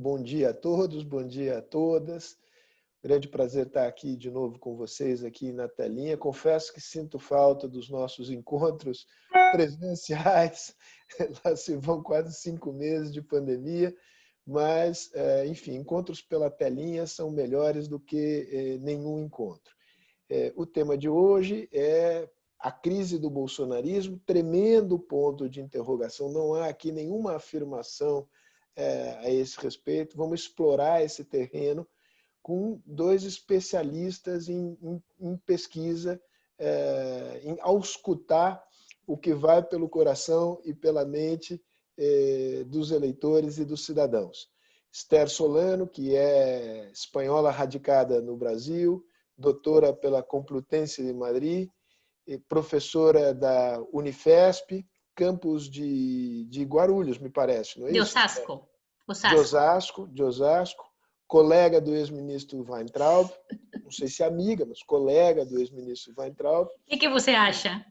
bom dia a todos, bom dia a todas. Grande prazer estar aqui de novo com vocês aqui na telinha. Confesso que sinto falta dos nossos encontros presenciais. Lá se vão quase 5 meses de pandemia, mas, enfim, encontros pela telinha são melhores do que nenhum encontro. O tema de hoje é a crise do bolsonarismo, tremendo ponto de interrogação. Não há aqui nenhuma afirmação a esse respeito. Vamos explorar esse terreno com dois especialistas em pesquisa, em auscultar o que vai pelo coração e pela mente dos eleitores e dos cidadãos. Esther Solano, que é espanhola radicada no Brasil, doutora pela Complutense de Madrid, professora da Unifesp, campus de Guarulhos, me parece, não é isso? De Osasco, colega do ex-ministro Weintraub, não sei se amiga, mas colega do ex-ministro Weintraub. O que você acha?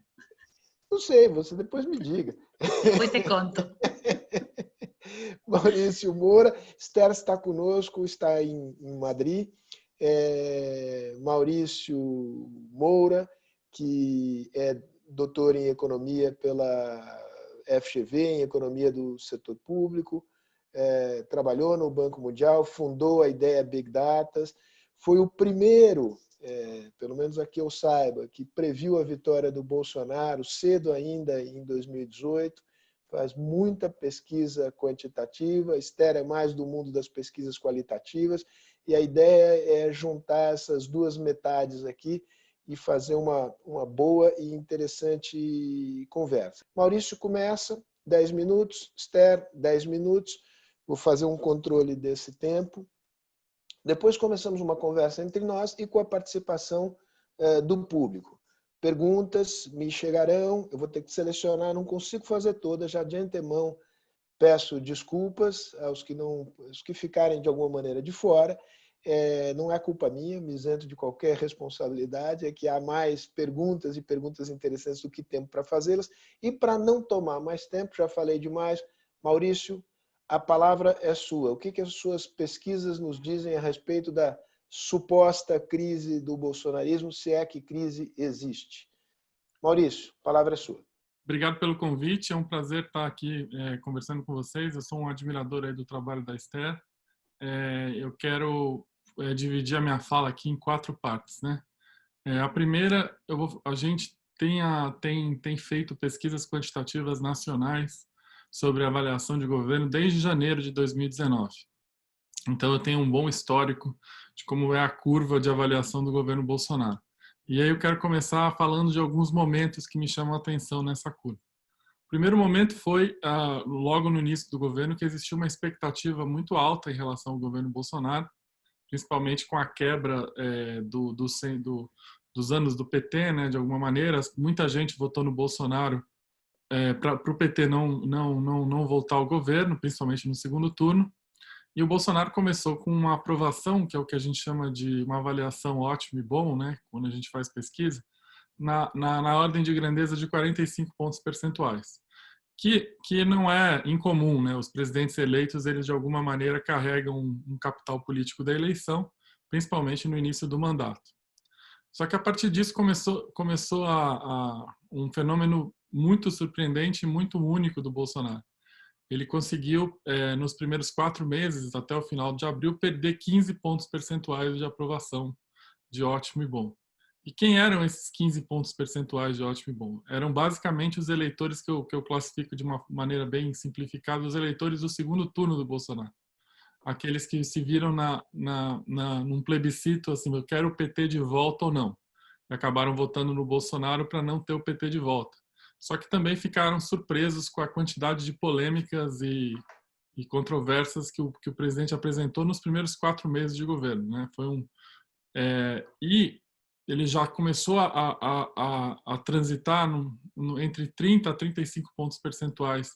Não sei, você depois me diga. Depois te conto. Maurício Moura, Esther está conosco, está em Madrid. Maurício Moura, que é doutor em economia pela FGV, em economia do setor público, trabalhou no Banco Mundial, fundou a ideia Big Data, foi o primeiro, pelo menos aqui eu saiba, que previu a vitória do Bolsonaro cedo ainda em 2018, faz muita pesquisa quantitativa, Esther é mais do mundo das pesquisas qualitativas, e a ideia é juntar essas duas metades aqui e fazer uma boa e interessante conversa. Maurício começa, 10 minutos, Esther, 10 minutos, vou fazer um controle desse tempo. Depois começamos uma conversa entre nós e com a participação do público. Perguntas me chegarão, eu vou ter que selecionar, não consigo fazer todas, já de antemão peço desculpas aos que ficarem de alguma maneira de fora. Não é culpa minha, me isento de qualquer responsabilidade, é que há mais perguntas e perguntas interessantes do que tempo para fazê-las. E para não tomar mais tempo, já falei demais, Maurício, a palavra é sua. O que as suas pesquisas nos dizem a respeito da suposta crise do bolsonarismo, se é que crise existe? Maurício, a palavra é sua. Obrigado pelo convite, é um prazer estar aqui conversando com vocês. Eu sou um admirador aí do trabalho da Esther. Eu quero dividir a minha fala aqui em 4 partes, né? A primeira, a gente tem feito pesquisas quantitativas nacionais sobre avaliação de governo desde janeiro de 2019. Então, eu tenho um bom histórico de como é a curva de avaliação do governo Bolsonaro. E aí eu quero começar falando de alguns momentos que me chamam a atenção nessa curva. O primeiro momento foi logo no início do governo, que existiu uma expectativa muito alta em relação ao governo Bolsonaro, principalmente com a quebra dos anos do PT, né, de alguma maneira. Muita gente votou no Bolsonaro para o PT não voltar ao governo, principalmente no segundo turno. E o Bolsonaro começou com uma aprovação, que é o que a gente chama de uma avaliação ótimo e bom, né, quando a gente faz pesquisa, na ordem de grandeza de 45 pontos percentuais, que não é incomum, né? Os presidentes eleitos, eles de alguma maneira carregam um capital político da eleição, principalmente no início do mandato. Só que a partir disso começou um fenômeno muito surpreendente e muito único do Bolsonaro. Ele conseguiu, nos primeiros 4 meses, até o final de abril, perder 15 pontos percentuais de aprovação de ótimo e bom. E quem eram esses 15 pontos percentuais de ótimo e bom? Eram basicamente os eleitores que eu classifico de uma maneira bem simplificada, os eleitores do segundo turno do Bolsonaro. Aqueles que se viram num plebiscito, assim, eu quero o PT de volta ou não. E acabaram votando no Bolsonaro para não ter o PT de volta. Só que também ficaram surpresos com a quantidade de polêmicas e controvérsias que o presidente apresentou nos primeiros 4 meses de governo, né? E ele já começou a transitar entre 30 a 35 pontos percentuais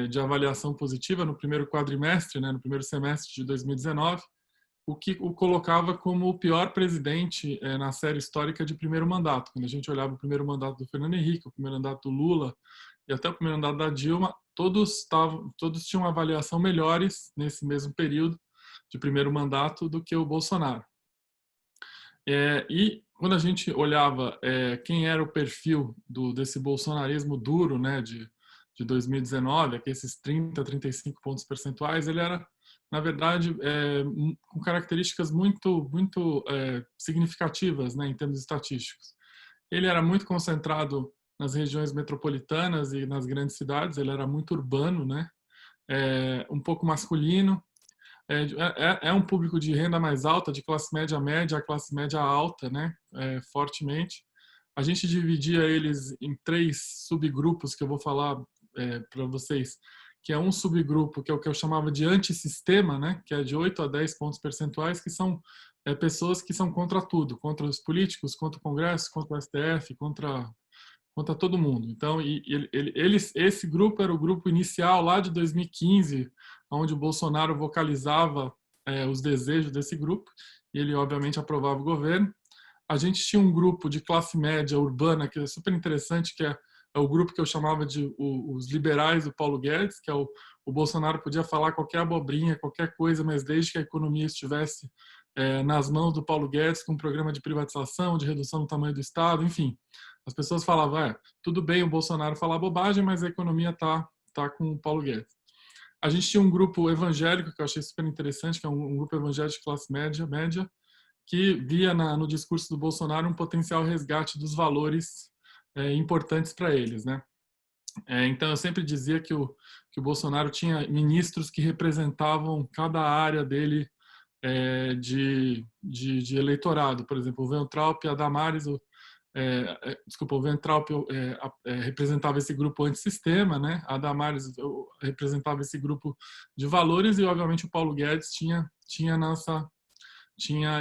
de avaliação positiva no primeiro quadrimestre, né, no primeiro semestre de 2019, o que o colocava como o pior presidente na série histórica de primeiro mandato. Quando a gente olhava o primeiro mandato do Fernando Henrique, o primeiro mandato do Lula, e até o primeiro mandato da Dilma, todos tinham avaliação melhores nesse mesmo período de primeiro mandato do que o Bolsonaro. E quando a gente olhava quem era o perfil desse bolsonarismo duro, né, de 2019, aqui esses 30, 35 pontos percentuais, ele era, na verdade, com características muito significativas, né, em termos estatísticos. Ele era muito concentrado nas regiões metropolitanas e nas grandes cidades, ele era muito urbano, né, um pouco masculino, é um público de renda mais alta, de classe média média a classe média alta, né, fortemente. A gente dividia eles em 3 subgrupos que eu vou falar para vocês, que é um subgrupo que é o que eu chamava de antissistema, né, que é de 8 a 10 pontos percentuais, que são pessoas que são contra tudo, contra os políticos, contra o Congresso, contra o STF, contra todo mundo. Então, esse grupo era o grupo inicial lá de 2015, onde o Bolsonaro vocalizava os desejos desse grupo, e ele, obviamente, aprovava o governo. A gente tinha um grupo de classe média urbana, que é super interessante, que é o grupo que eu chamava de os liberais do Paulo Guedes, que é o Bolsonaro podia falar qualquer abobrinha, qualquer coisa, mas desde que a economia estivesse nas mãos do Paulo Guedes, com um programa de privatização, de redução do tamanho do Estado, enfim. As pessoas falavam, tudo bem o Bolsonaro falar bobagem, mas a economia tá com o Paulo Guedes. A gente tinha um grupo evangélico, que eu achei super interessante, que é um grupo evangélico de classe média, que via no discurso do Bolsonaro um potencial resgate dos valores importantes para eles, né? Então, eu sempre dizia que o Bolsonaro tinha ministros que representavam cada área dele de eleitorado. Por exemplo, o Weintraub e a Damares, o Weintraub representava esse grupo antissistema, né? A Damares representava esse grupo de valores e, obviamente, o Paulo Guedes tinha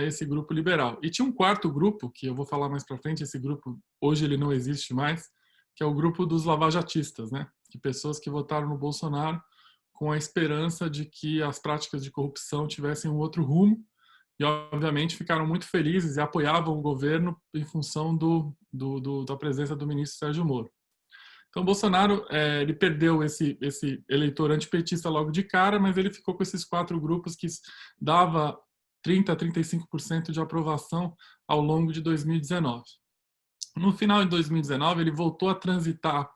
esse grupo liberal. E tinha um quarto grupo, que eu vou falar mais para frente, esse grupo, hoje ele não existe mais, que é o grupo dos lavajatistas, né? Que pessoas que votaram no Bolsonaro com a esperança de que as práticas de corrupção tivessem um outro rumo e, obviamente, ficaram muito felizes e apoiavam o governo em função da presença do ministro Sérgio Moro. Então, Bolsonaro ele perdeu esse eleitor antipetista logo de cara, mas ele ficou com esses 4 grupos que dava 30% a 35% de aprovação ao longo de 2019. No final de 2019, ele voltou a transitar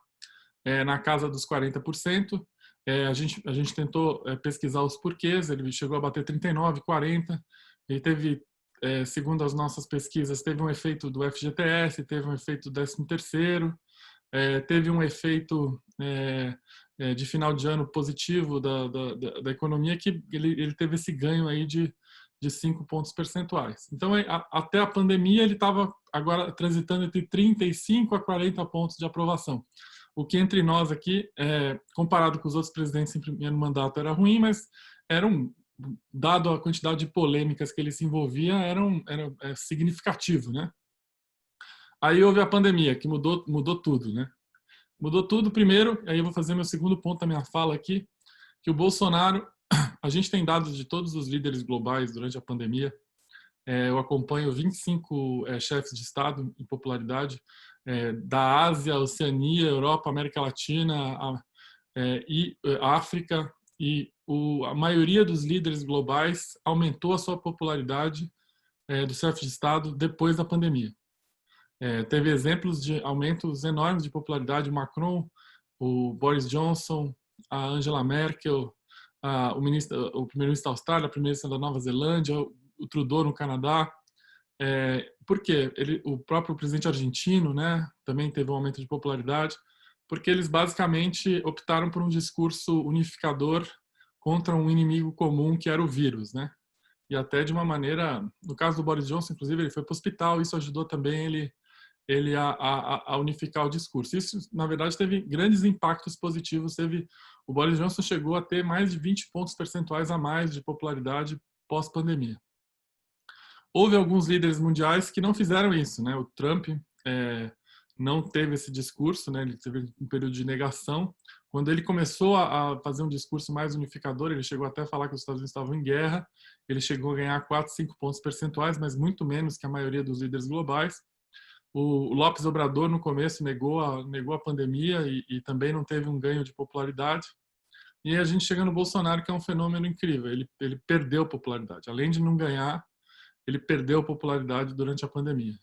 na casa dos 40%. A gente tentou pesquisar os porquês, ele chegou a bater 39%, 40%. Ele teve, segundo as nossas pesquisas, teve um efeito do FGTS, teve um efeito do 13º, teve um efeito de final de ano positivo da economia, que ele teve esse ganho aí de 5 pontos percentuais. Então, até a pandemia, ele estava agora transitando entre 35 a 40 pontos de aprovação. O que entre nós aqui, comparado com os outros presidentes em primeiro mandato, era ruim, mas dado a quantidade de polêmicas que ele se envolvia, era significativo, né? Aí houve a pandemia, que mudou tudo, né? Mudou tudo primeiro, aí eu vou fazer meu segundo ponto da minha fala aqui, que o Bolsonaro, a gente tem dados de todos os líderes globais durante a pandemia. Eu acompanho 25 chefes de Estado em popularidade, da Ásia, Oceania, Europa, América Latina e África, e a maioria dos líderes globais aumentou a sua popularidade do chefe de Estado depois da pandemia. Teve exemplos de aumentos enormes de popularidade: o Macron, o Boris Johnson, a Angela Merkel, o primeiro-ministro da Austrália, a primeira-ministra da Nova Zelândia, o Trudeau no Canadá. Por quê? O próprio presidente argentino, né, também teve um aumento de popularidade, porque eles basicamente optaram por um discurso unificador contra um inimigo comum que era o vírus, né? E até de uma maneira, no caso do Boris Johnson, inclusive, ele foi para o hospital, isso ajudou também ele a unificar o discurso. Isso, na verdade, teve grandes impactos positivos. O Boris Johnson chegou a ter mais de 20 pontos percentuais a mais de popularidade pós-pandemia. Houve alguns líderes mundiais que não fizeram isso, né? O Trump não teve esse discurso, né? Ele teve um período de negação. Quando ele começou a fazer um discurso mais unificador, ele chegou até a falar que os Estados Unidos estavam em guerra. Ele chegou a ganhar 4, 5 pontos percentuais, mas muito menos que a maioria dos líderes globais. O Lopes Obrador, no começo, negou a pandemia e também não teve um ganho de popularidade. E a gente chega no Bolsonaro, que é um fenômeno incrível. Ele perdeu popularidade. Além de não ganhar, ele perdeu popularidade durante a pandemia.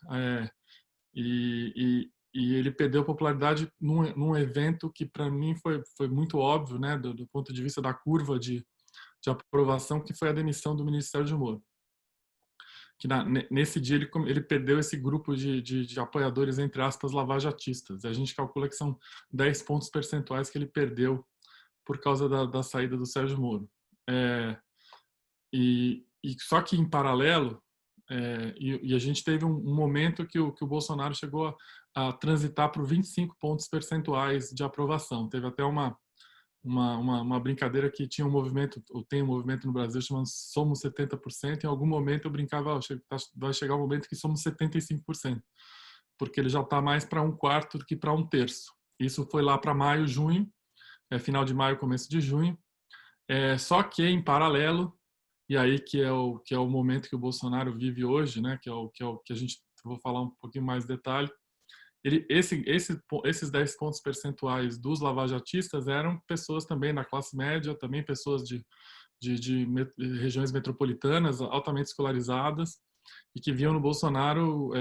E ele perdeu popularidade num evento que, para mim, foi muito óbvio, né, do ponto de vista da curva de aprovação, que foi a demissão do ministro Sérgio Moro. Que nesse dia ele perdeu esse grupo de apoiadores, entre aspas, lavajatistas. A gente calcula que são 10 pontos percentuais que ele perdeu por causa da saída do Sérgio Moro. Só que, em paralelo, a gente teve um momento que o Bolsonaro chegou a transitar para 25 pontos percentuais de aprovação. Teve até uma brincadeira que tinha tem um movimento no Brasil chamado Somos 70%. Em algum momento eu brincava, vai chegar o momento que somos 75%, porque ele já está mais para um quarto do que para um terço. Isso foi lá para maio, junho, final de maio, começo de junho. Só que, em paralelo, e aí que é o momento que o Bolsonaro vive hoje, né, que a gente, vou falar um pouquinho mais de detalhe, esses 10 pontos percentuais dos lavajatistas eram pessoas também da classe média, também pessoas de regiões metropolitanas altamente escolarizadas, e que viam no Bolsonaro,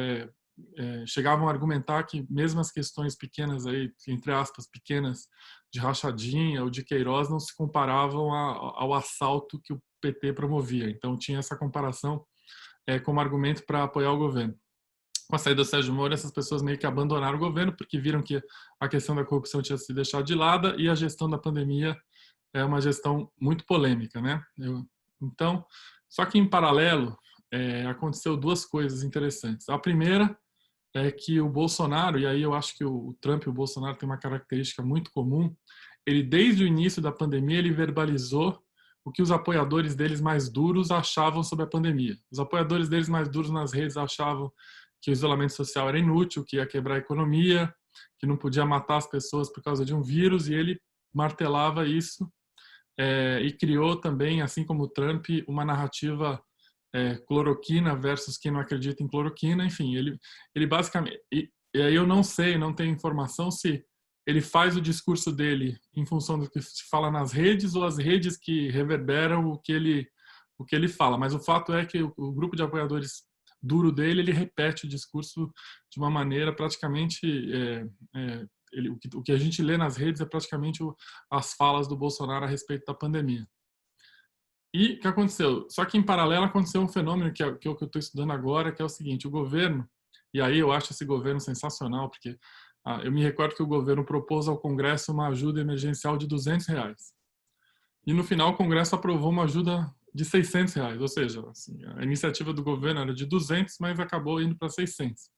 chegavam a argumentar que mesmo as questões pequenas, aí, entre aspas, pequenas, de rachadinha ou de Queiroz, não se comparavam ao assalto que o PT promovia. Então tinha essa comparação como argumento para apoiar o governo. Com a saída do Sérgio Moro, essas pessoas meio que abandonaram o governo porque viram que a questão da corrupção tinha se deixado de lado, e a gestão da pandemia é uma gestão muito polêmica, né? Então, só que em paralelo, aconteceu duas coisas interessantes. A primeira é que o Bolsonaro, e aí eu acho que o Trump e o Bolsonaro têm uma característica muito comum, ele desde o início da pandemia ele verbalizou o que os apoiadores deles mais duros achavam sobre a pandemia. Os apoiadores deles mais duros nas redes achavam que o isolamento social era inútil, que ia quebrar a economia, que não podia matar as pessoas por causa de um vírus, e ele martelava isso e criou também, assim como o Trump, uma narrativa cloroquina versus quem não acredita em cloroquina. Enfim, ele basicamente... E aí eu não sei, não tenho informação se ele faz o discurso dele em função do que se fala nas redes ou as redes que reverberam o que ele fala. Mas o fato é que o grupo de apoiadores duro dele, ele repete o discurso de uma maneira praticamente... o que a gente lê nas redes é praticamente as falas do Bolsonaro a respeito da pandemia. E o que aconteceu? Só que, em paralelo, aconteceu um fenômeno que é o que eu estou estudando agora, que é o seguinte: o governo, e aí eu acho esse governo sensacional, porque eu me recordo que o governo propôs ao Congresso uma ajuda emergencial de R$200. E, no final, o Congresso aprovou uma ajuda de R$600, ou seja, assim, a iniciativa do governo era de 200, mas acabou indo para 600.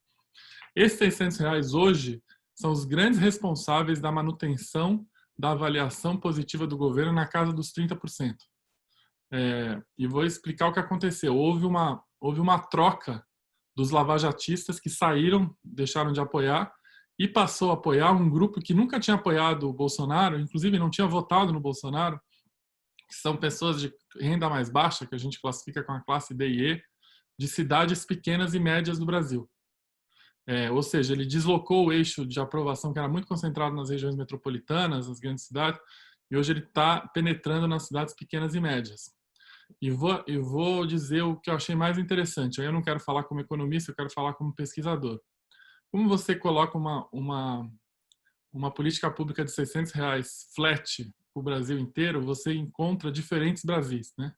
Esses R$600 hoje são os grandes responsáveis da manutenção da avaliação positiva do governo na casa dos 30%. E vou explicar o que aconteceu. Houve uma troca dos lavajatistas que saíram, deixaram de apoiar, e passou a apoiar um grupo que nunca tinha apoiado o Bolsonaro, inclusive não tinha votado no Bolsonaro, que são pessoas de renda mais baixa, que a gente classifica com a classe D e E, de cidades pequenas e médias do Brasil. Ou seja, ele deslocou o eixo de aprovação que era muito concentrado nas regiões metropolitanas, nas grandes cidades, e hoje ele está penetrando nas cidades pequenas e médias. E vou dizer o que eu achei mais interessante. Aí eu não quero falar como economista, eu quero falar como pesquisador. Como você coloca uma política pública de R$600 flat para o Brasil inteiro, você encontra diferentes Brasis, né?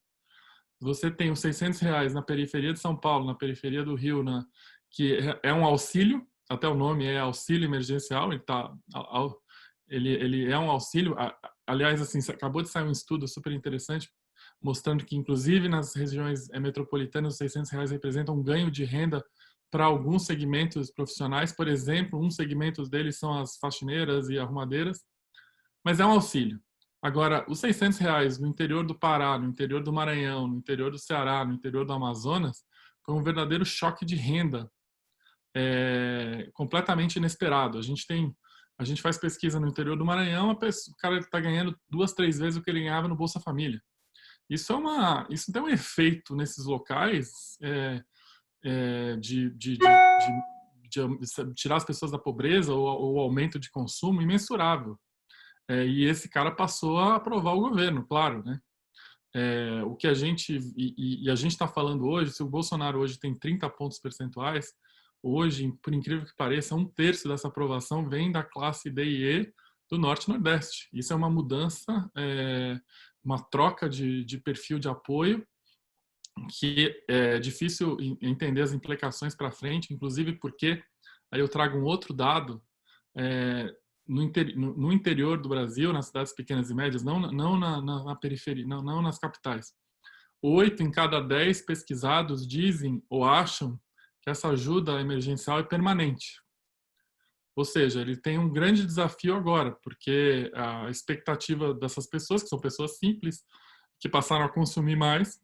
Você tem os R$600 na periferia de São Paulo, na periferia do Rio, que é um auxílio, até o nome é auxílio emergencial, ele é um auxílio. Aliás, assim, acabou de sair um estudo super interessante mostrando que, inclusive, nas regiões metropolitanas, os R$600 representam um ganho de renda para alguns segmentos profissionais. Por exemplo, um segmento deles são as faxineiras e arrumadeiras, mas é um auxílio. Agora, os R$600 no interior do Pará, no interior do Maranhão, no interior do Ceará, no interior do Amazonas, foi um verdadeiro choque de renda completamente inesperado. A gente faz pesquisa no interior do Maranhão, o cara está ganhando 2, 3 vezes o que ele ganhava no Bolsa Família. Isso tem um efeito nesses locais de tirar as pessoas da pobreza ou o aumento de consumo imensurável. E esse cara passou a aprovar o governo, claro, né? O que a gente está falando hoje, se o Bolsonaro hoje tem 30 pontos percentuais, hoje, por incrível que pareça, 1/3 dessa aprovação vem da classe D e E do Norte e Nordeste. Isso é uma mudança, uma troca de perfil de apoio, que é difícil entender as implicações para frente, inclusive porque, aí eu trago um outro dado, no interior do Brasil, nas cidades pequenas e médias, não na periferia, não nas capitais, 8 em cada 10 pesquisados dizem ou acham que essa ajuda emergencial é permanente. Ou seja, ele tem um grande desafio agora, porque a expectativa dessas pessoas, que são pessoas simples, que passaram a consumir mais,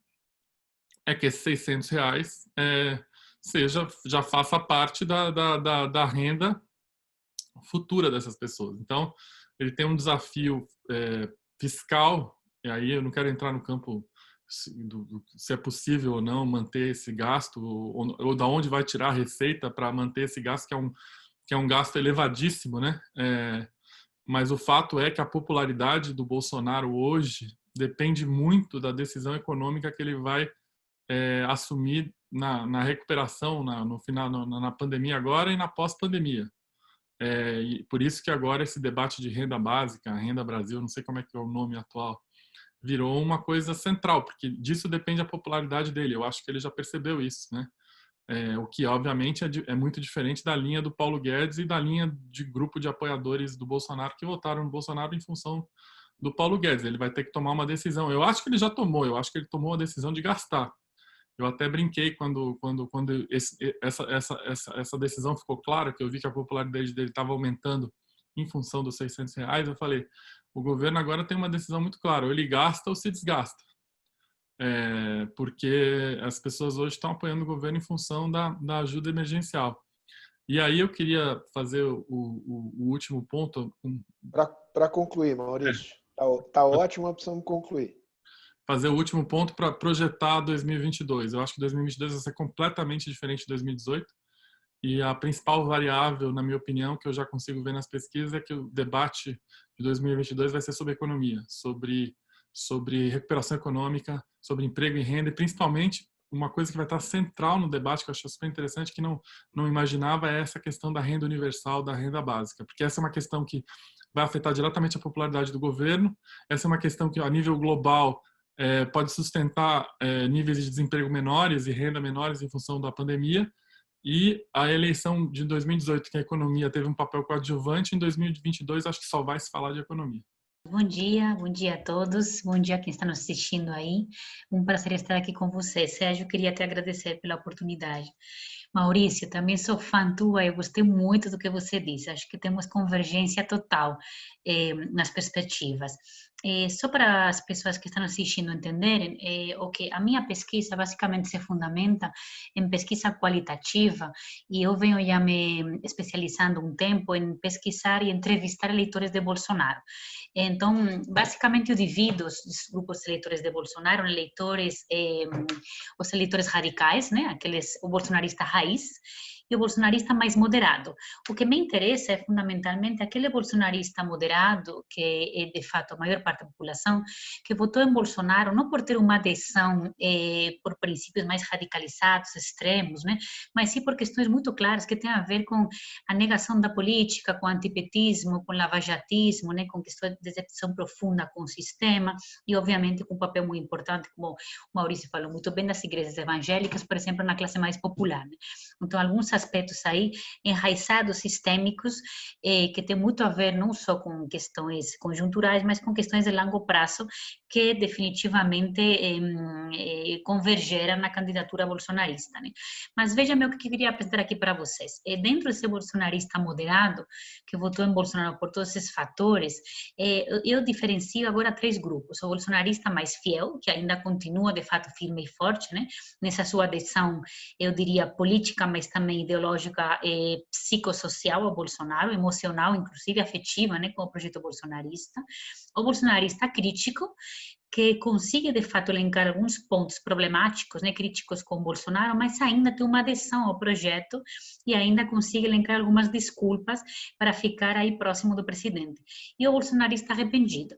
é que esses R$600 já faça parte da renda futura dessas pessoas. Então, ele tem um desafio fiscal, e aí eu não quero entrar no campo se é possível ou não manter esse gasto, ou da onde vai tirar a receita para manter esse gasto, que é um gasto elevadíssimo, né? Mas o fato é que a popularidade do Bolsonaro hoje depende muito da decisão econômica que ele vai assumir na recuperação, no final, na pandemia agora e na pós-pandemia. E por isso que agora esse debate de renda básica, Renda Brasil, não sei como é que é o nome atual, virou uma coisa central, porque disso depende a popularidade dele. Eu acho que ele já percebeu isso, né? O que, obviamente, é muito diferente da linha do Paulo Guedes e da linha de grupo de apoiadores do Bolsonaro que votaram no Bolsonaro em função do Paulo Guedes. Ele vai ter que tomar uma decisão. Eu acho que ele já tomou, eu acho que ele tomou a decisão de gastar. Eu até brinquei quando essa decisão ficou clara, que eu vi que a popularidade dele estava aumentando em função dos R$600, eu falei, o governo agora tem uma decisão muito clara, ou ele gasta ou se desgasta. Porque as pessoas hoje estão apoiando o governo em função da ajuda emergencial. E aí eu queria fazer o último ponto. Para concluir, Maurício. Tá ótimo, precisamos concluir. Fazer o último ponto para projetar 2022. Eu acho que 2022 vai ser completamente diferente de 2018. E a principal variável, na minha opinião, que eu já consigo ver nas pesquisas, é que o debate de 2022 vai ser sobre economia, sobre recuperação econômica, sobre emprego e renda, e principalmente uma coisa que vai estar central no debate, que eu acho super interessante, que não imaginava, é essa questão da renda universal, da renda básica, porque essa é uma questão que vai afetar diretamente a popularidade do governo, essa é uma questão que, a nível global, pode sustentar níveis de desemprego menores e renda menores em função da pandemia, e a eleição de 2018, que a economia teve um papel coadjuvante, em 2022 acho que só vai se falar de economia. Bom dia a todos, bom dia a quem está nos assistindo aí. Um prazer estar aqui com você. Sérgio, queria te agradecer pela oportunidade. Maurício, também sou fã tua, eu gostei muito do que você disse, acho que temos convergência total nas perspectivas. Só para as pessoas que estão assistindo entenderem, a minha pesquisa basicamente se fundamenta em pesquisa qualitativa, e eu venho já me especializando um tempo em pesquisar e entrevistar eleitores de Bolsonaro. Então, basicamente eu divido os grupos de eleitores de Bolsonaro em eleitores, os eleitores radicais, né, o bolsonarista raiz, e o bolsonarista mais moderado. O que me interessa é fundamentalmente aquele bolsonarista moderado, que é de fato a maior parte da população, que votou em Bolsonaro não por ter uma adesão por princípios mais radicalizados, extremos, né? Mas sim por questões muito claras que têm a ver com a negação da política, com o antipetismo, com o lavajatismo, né? Com questões de decepção profunda com o sistema e, obviamente, com um papel muito importante, como o Maurício falou muito bem, das igrejas evangélicas, por exemplo, na classe mais popular, né? Então, alguns aspectos aí enraizados, sistêmicos, que tem muito a ver não só com questões conjunturais, mas com questões de longo prazo, que definitivamente convergeram na candidatura bolsonarista, né? Mas veja-me o que eu queria apresentar aqui para vocês. Dentro desse bolsonarista moderado, que votou em Bolsonaro por todos esses fatores, eu diferencio agora 3 grupos. O bolsonarista mais fiel, que ainda continua, de fato, firme e forte, né? Nessa sua adesão, eu diria, política, mas também ideológica psicossocial ao Bolsonaro, emocional, inclusive afetiva, né, com o projeto bolsonarista. O bolsonarista crítico, que consiga, de fato, elencar alguns pontos problemáticos, né, críticos com Bolsonaro, mas ainda tem uma adesão ao projeto e ainda consiga elencar algumas desculpas para ficar aí próximo do presidente. E o bolsonarista arrependido.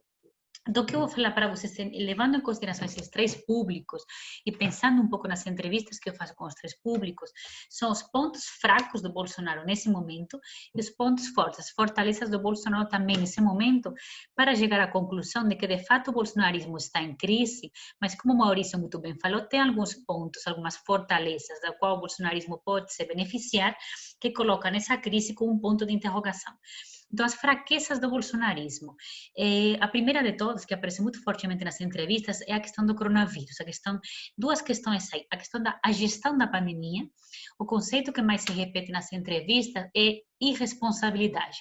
Então, o que eu vou falar para vocês, levando em consideração esses três públicos e pensando um pouco nas entrevistas que eu faço com os três públicos, são os pontos fracos do Bolsonaro nesse momento e os pontos fortes, as fortalezas do Bolsonaro também nesse momento, para chegar à conclusão de que, de fato, o bolsonarismo está em crise, mas, como o Maurício muito bem falou, tem alguns pontos, algumas fortalezas da qual o bolsonarismo pode se beneficiar, que colocam essa crise como um ponto de interrogação. Então, as fraquezas do bolsonarismo. A primeira de todas, que aparece muito fortemente nas entrevistas, é a questão do coronavírus. Duas questões aí. A questão da gestão da pandemia. O conceito que mais se repete nas entrevistas é irresponsabilidade.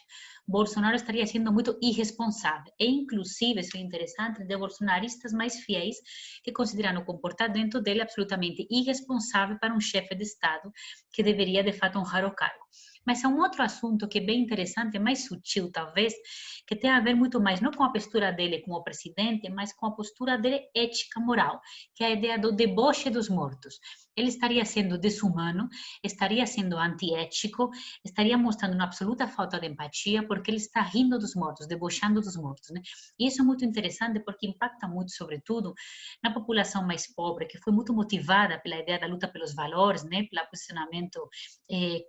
Bolsonaro estaria sendo muito irresponsável. E, inclusive, isso é interessante, de bolsonaristas mais fiéis que consideram o comportamento dele absolutamente irresponsável para um chefe de Estado que deveria, de fato, honrar o cargo. Mas é um outro assunto que é bem interessante, mais sutil talvez, que tem a ver muito mais não com a postura dele como presidente, mas com a postura dele ética moral, que é a ideia do deboche dos mortos. Ele estaria sendo desumano, estaria sendo antiético, estaria mostrando uma absoluta falta de empatia, porque ele está rindo dos mortos, debochando dos mortos, né? E isso é muito interessante porque impacta muito, sobretudo, na população mais pobre, que foi muito motivada pela ideia da luta pelos valores, né? Pelo posicionamento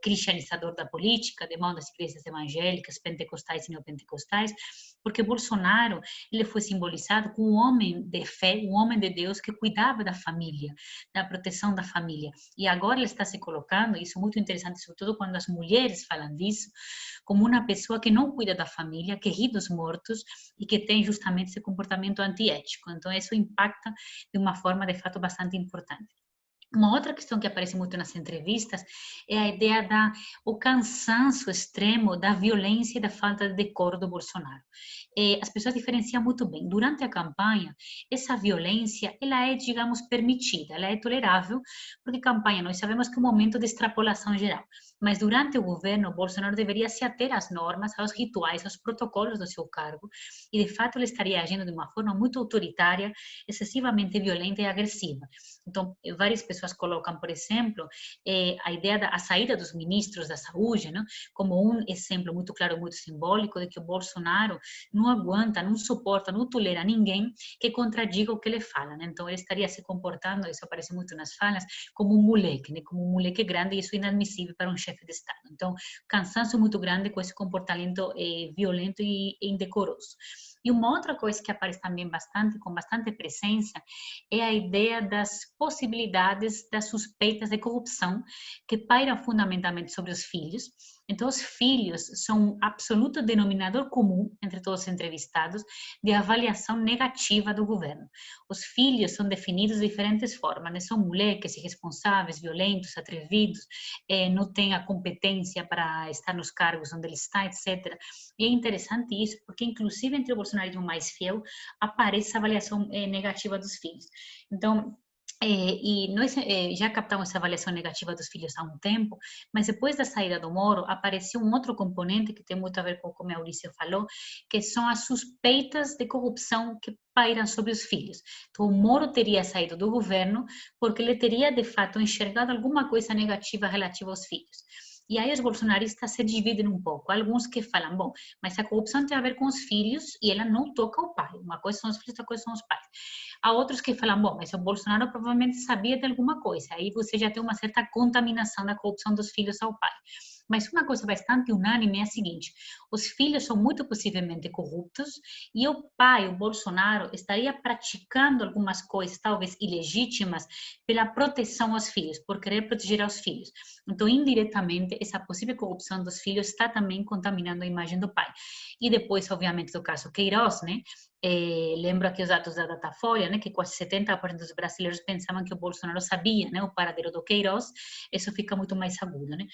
cristianizador da política, de mão das igrejas evangélicas, pentecostais e neopentecostais, porque Bolsonaro ele foi simbolizado como um homem de fé, um homem de Deus que cuidava da família, da proteção da família. E agora ele está se colocando, isso é muito interessante, sobretudo quando as mulheres falam disso, como uma pessoa que não cuida da família, que ri dos mortos e que tem justamente esse comportamento antiético. Então, isso impacta de uma forma, de fato, bastante importante. Uma outra questão que aparece muito nas entrevistas é a ideia do cansaço extremo da violência e da falta de decoro do Bolsonaro. As pessoas diferenciam muito bem. Durante a campanha, essa violência, ela é, digamos, permitida, ela é tolerável, porque campanha, nós sabemos que é um momento de extrapolação geral. Mas durante o governo, o Bolsonaro deveria se ater às normas, aos rituais, aos protocolos do seu cargo, e de fato ele estaria agindo de uma forma muito autoritária, excessivamente violenta e agressiva. Então, várias pessoas colocam, por exemplo, a ideia da saída dos ministros da saúde, né, como um exemplo muito claro, muito simbólico de que o Bolsonaro não aguenta, não suporta, não tolera ninguém que contradiga o que ele fala, né? Então ele estaria se comportando, isso aparece muito nas falas, como um moleque, né? Como um moleque grande, e isso é inadmissível para um chefe de Estado. Então, cansaço muito grande com esse comportamento violento e indecoroso. E uma outra coisa que aparece também bastante, com bastante presença, é a ideia das possibilidades das suspeitas de corrupção que pairam fundamentalmente sobre os filhos. Então, os filhos são um absoluto denominador comum entre todos os entrevistados de avaliação negativa do governo. Os filhos são definidos de diferentes formas, né? São moleques irresponsáveis, violentos, atrevidos, não têm a competência para estar nos cargos onde ele está, etc. E é interessante isso, porque inclusive entre o bolsonarismo mais fiel aparece a avaliação negativa dos filhos. Então, e nós já captamos essa avaliação negativa dos filhos há um tempo, mas depois da saída do Moro, apareceu um outro componente que tem muito a ver com o que o Maurício falou, que são as suspeitas de corrupção que pairam sobre os filhos. Então, o Moro teria saído do governo porque ele teria, de fato, enxergado alguma coisa negativa relativa aos filhos. E aí os bolsonaristas se dividem um pouco. Alguns que falam, bom, mas a corrupção tem a ver com os filhos e ela não toca o pai. Uma coisa são os filhos, outra coisa são os pais. Há outros que falam, bom, mas o Bolsonaro provavelmente sabia de alguma coisa. Aí você já tem uma certa contaminação da corrupção dos filhos ao pai. Mas uma coisa bastante unânime é a seguinte: os filhos são muito possivelmente corruptos e o pai, o Bolsonaro, estaria praticando algumas coisas, talvez ilegítimas, pela proteção aos filhos, por querer proteger aos filhos. Então, indiretamente, essa possível corrupção dos filhos está também contaminando a imagem do pai. E depois, obviamente, do caso Queiroz, né? Lembro aqui os dados da Datafolha, né, que quase 70% dos brasileiros pensavam que o Bolsonaro sabia, né, o paradeiro do Queiroz. Isso fica muito mais agudo, né?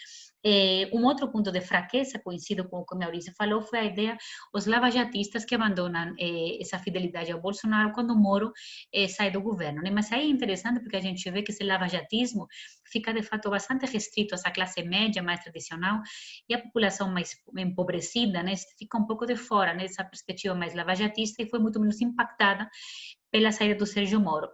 Um outro ponto de fraqueza, coincido com o que o Maurício falou, foi a ideia os lavajatistas que abandonam essa fidelidade ao Bolsonaro quando o Moro sai do governo, né? Mas aí é interessante porque a gente vê que esse lavajatismo fica de fato bastante restrito a essa classe média mais tradicional e a população mais empobrecida, né, fica um pouco de fora, né, dessa perspectiva mais lavajatista e foi muito menos impactada pela saída do Sérgio Moro.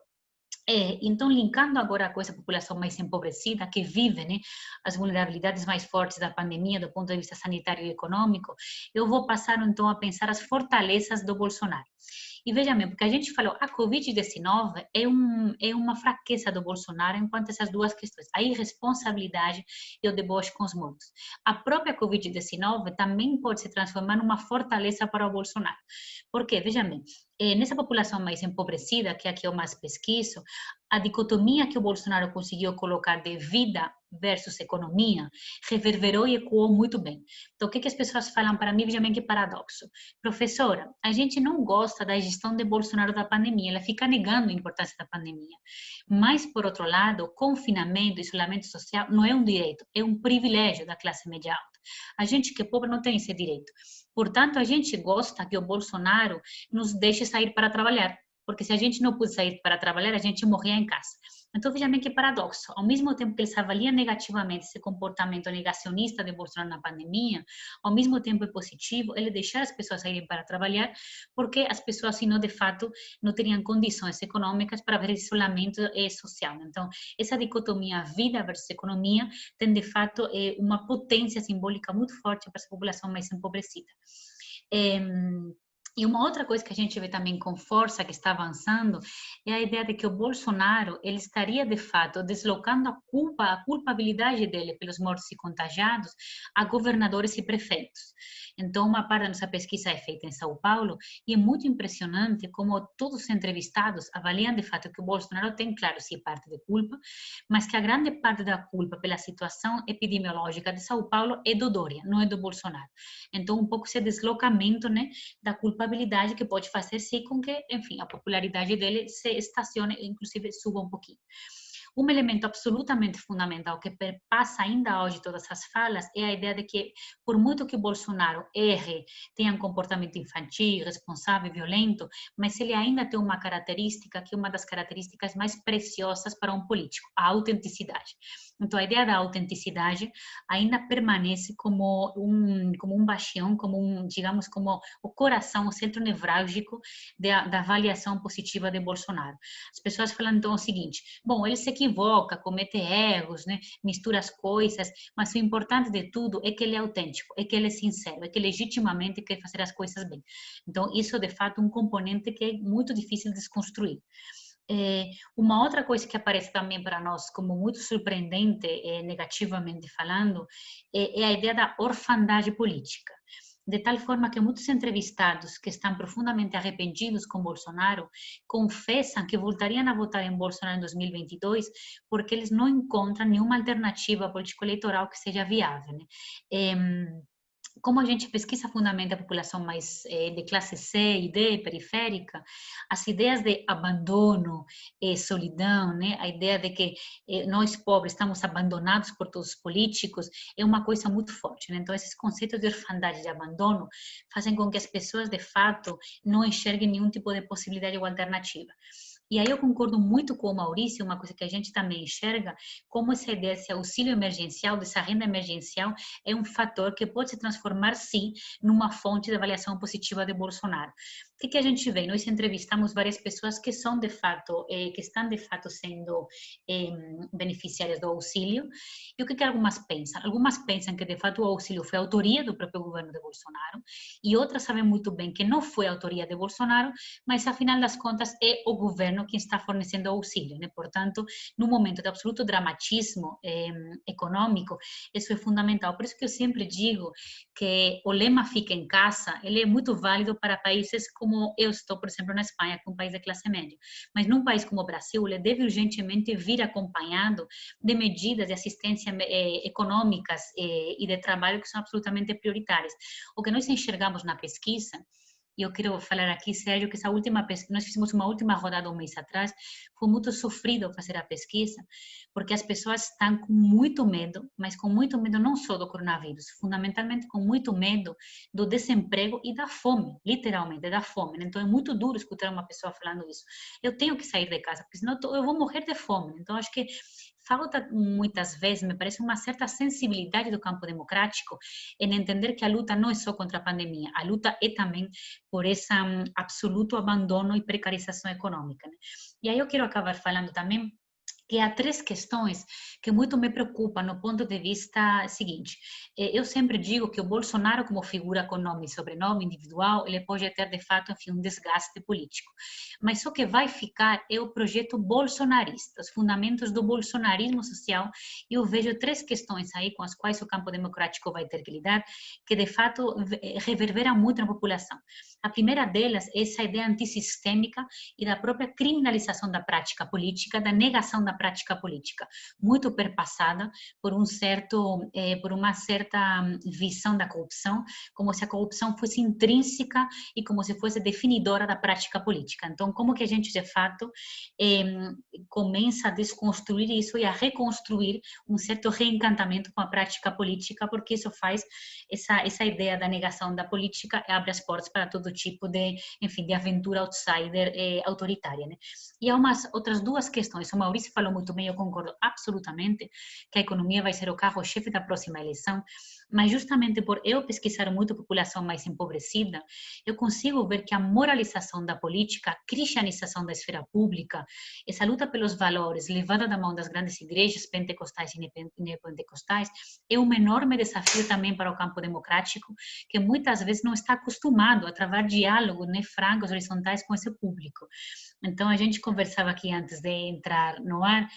Então, linkando agora com essa população mais empobrecida, que vive, né, as vulnerabilidades mais fortes da pandemia do ponto de vista sanitário e econômico, eu vou passar então a pensar as fortalezas do Bolsonaro. E veja bem, porque a gente falou, a Covid-19 é uma fraqueza do Bolsonaro enquanto essas duas questões, a irresponsabilidade e o deboche com os mortos. A própria Covid-19 também pode se transformar numa fortaleza para o Bolsonaro. Porque, veja bem, nessa população mais empobrecida, que aqui eu mais pesquiso, a dicotomia que o Bolsonaro conseguiu colocar de vida versus economia reverberou e ecoou muito bem. Então, o que as pessoas falam para mim? Veja bem que paradoxo. Professora, a gente não gosta da gestão de Bolsonaro da pandemia, ela fica negando a importância da pandemia. Mas, por outro lado, confinamento, isolamento social não é um direito, é um privilégio da classe média alta. A gente que é pobre não tem esse direito. Portanto, a gente gosta que o Bolsonaro nos deixe sair para trabalhar, porque se a gente não puder sair para trabalhar, a gente morria em casa. Então, veja bem que paradoxo. Ao mesmo tempo que eles avaliam negativamente esse comportamento negacionista de Bolsonaro na pandemia, ao mesmo tempo é positivo ele deixar as pessoas saírem para trabalhar, porque as pessoas, senão, de fato, não teriam condições econômicas para ver isolamento social. Então, essa dicotomia vida versus economia tem, de fato, uma potência simbólica muito forte para essa população mais empobrecida. E uma outra coisa que a gente vê também com força que está avançando é a ideia de que o Bolsonaro ele estaria de fato deslocando a culpabilidade dele pelos mortos e contagiados a governadores e prefeitos. Então, uma parte da nossa pesquisa é feita em São Paulo e é muito impressionante como todos os entrevistados avaliam de fato que o Bolsonaro tem, claro, sim, parte de culpa, mas que a grande parte da culpa pela situação epidemiológica de São Paulo é do Dória, não é do Bolsonaro. Então, um pouco esse deslocamento, né, da culpabilidade que pode fazer sim com que, enfim, a popularidade dele se estacione, inclusive suba um pouquinho. Um elemento absolutamente fundamental que perpassa ainda hoje todas as falas é a ideia de que, por muito que Bolsonaro erre, tenha um comportamento infantil, irresponsável, violento, mas ele ainda tem uma característica que é uma das características mais preciosas para um político, a autenticidade. Então, a ideia da autenticidade ainda permanece como um bastião, digamos, como o coração, o centro nevrálgico da avaliação positiva de Bolsonaro. As pessoas falam então o seguinte: bom, ele se equivoca, comete erros, né, mistura as coisas, mas o importante de tudo é que ele é autêntico, é que ele é sincero, é que legitimamente quer fazer as coisas bem. Então, isso de fato é um componente que é muito difícil de desconstruir. Uma outra coisa que aparece também para nós como muito surpreendente, negativamente falando, é a ideia da orfandade política. De tal forma que muitos entrevistados que estão profundamente arrependidos com Bolsonaro confessam que voltariam a votar em Bolsonaro em 2022 porque eles não encontram nenhuma alternativa político-eleitoral que seja viável, né? Como a gente pesquisa fundamentalmente a população mais de classe C e D, periférica, as ideias de abandono, solidão, né? A ideia de que nós pobres estamos abandonados por todos os políticos é uma coisa muito forte, né? Então, esses conceitos de orfandade, de abandono, fazem com que as pessoas, de fato, não enxerguem nenhum tipo de possibilidade ou alternativa. E aí eu concordo muito com o Maurício, uma coisa que a gente também enxerga, como essa ideia desse auxílio emergencial, dessa renda emergencial, é um fator que pode se transformar, sim, numa fonte de avaliação positiva de Bolsonaro. O que a gente vê? Nós entrevistamos várias pessoas que são, de fato, que estão, de fato, sendo beneficiárias do auxílio. E o que algumas pensam? Algumas pensam que, de fato, o auxílio foi autoria do próprio governo de Bolsonaro, e outras sabem muito bem que não foi autoria de Bolsonaro, mas, afinal das contas, é o governo quem está fornecendo auxílio, né? Portanto, num momento de absoluto dramatismo econômico, isso é fundamental. Por isso que eu sempre digo que o lema "fica em casa", ele é muito válido para países como eu estou, por exemplo, na Espanha, que é um país de classe média. Mas num país como o Brasil, ele deve urgentemente vir acompanhado de medidas de assistência econômicas e de trabalho que são absolutamente prioritárias. O que nós enxergamos na pesquisa, e eu quero falar aqui, Sérgio, que essa última pesquisa, nós fizemos uma última rodada um mês atrás, foi muito sofrido fazer a pesquisa, porque as pessoas estão com muito medo, mas com muito medo não só do coronavírus, fundamentalmente com muito medo do desemprego e da fome, literalmente, da fome. Então é muito duro escutar uma pessoa falando isso. Eu tenho que sair de casa, porque senão eu vou morrer de fome. Então acho que falta muitas vezes, me parece, uma certa sensibilidade do campo democrático em entender que a luta não é só contra a pandemia, a luta é também por esse absoluto abandono e precarização econômica, né? E aí eu quero acabar falando também que há três questões que muito me preocupam no ponto de vista seguinte. Eu sempre digo que o Bolsonaro, como figura com nome e sobrenome individual, ele pode ter, de fato, enfim, um desgaste político. Mas o que vai ficar é o projeto bolsonarista, os fundamentos do bolsonarismo social. E eu vejo três questões aí com as quais o campo democrático vai ter que lidar, que, de fato, reverberam muito na população. A primeira delas é essa ideia antissistêmica e da própria criminalização da prática política, da negação da prática política, muito perpassada por uma certa visão da corrupção, como se a corrupção fosse intrínseca e como se fosse definidora da prática política. Então, como que a gente, de fato, começa a desconstruir isso e a reconstruir um certo reencantamento com a prática política, porque isso faz essa ideia da negação da política abre as portas para todo tipo de, enfim, de aventura outsider autoritária, né? E há umas outras duas questões. O Maurício falou muito bem, eu concordo absolutamente que a economia vai ser o carro-chefe da próxima eleição, mas justamente por eu pesquisar muito a população mais empobrecida, eu consigo ver que a moralização da política, a cristianização da esfera pública, essa luta pelos valores levada da mão das grandes igrejas pentecostais e neopentecostais, é um enorme desafio também para o campo democrático, que muitas vezes não está acostumado a travar diálogos, né, francos, horizontais com esse público. Então, a gente conversava aqui antes de entrar no ar,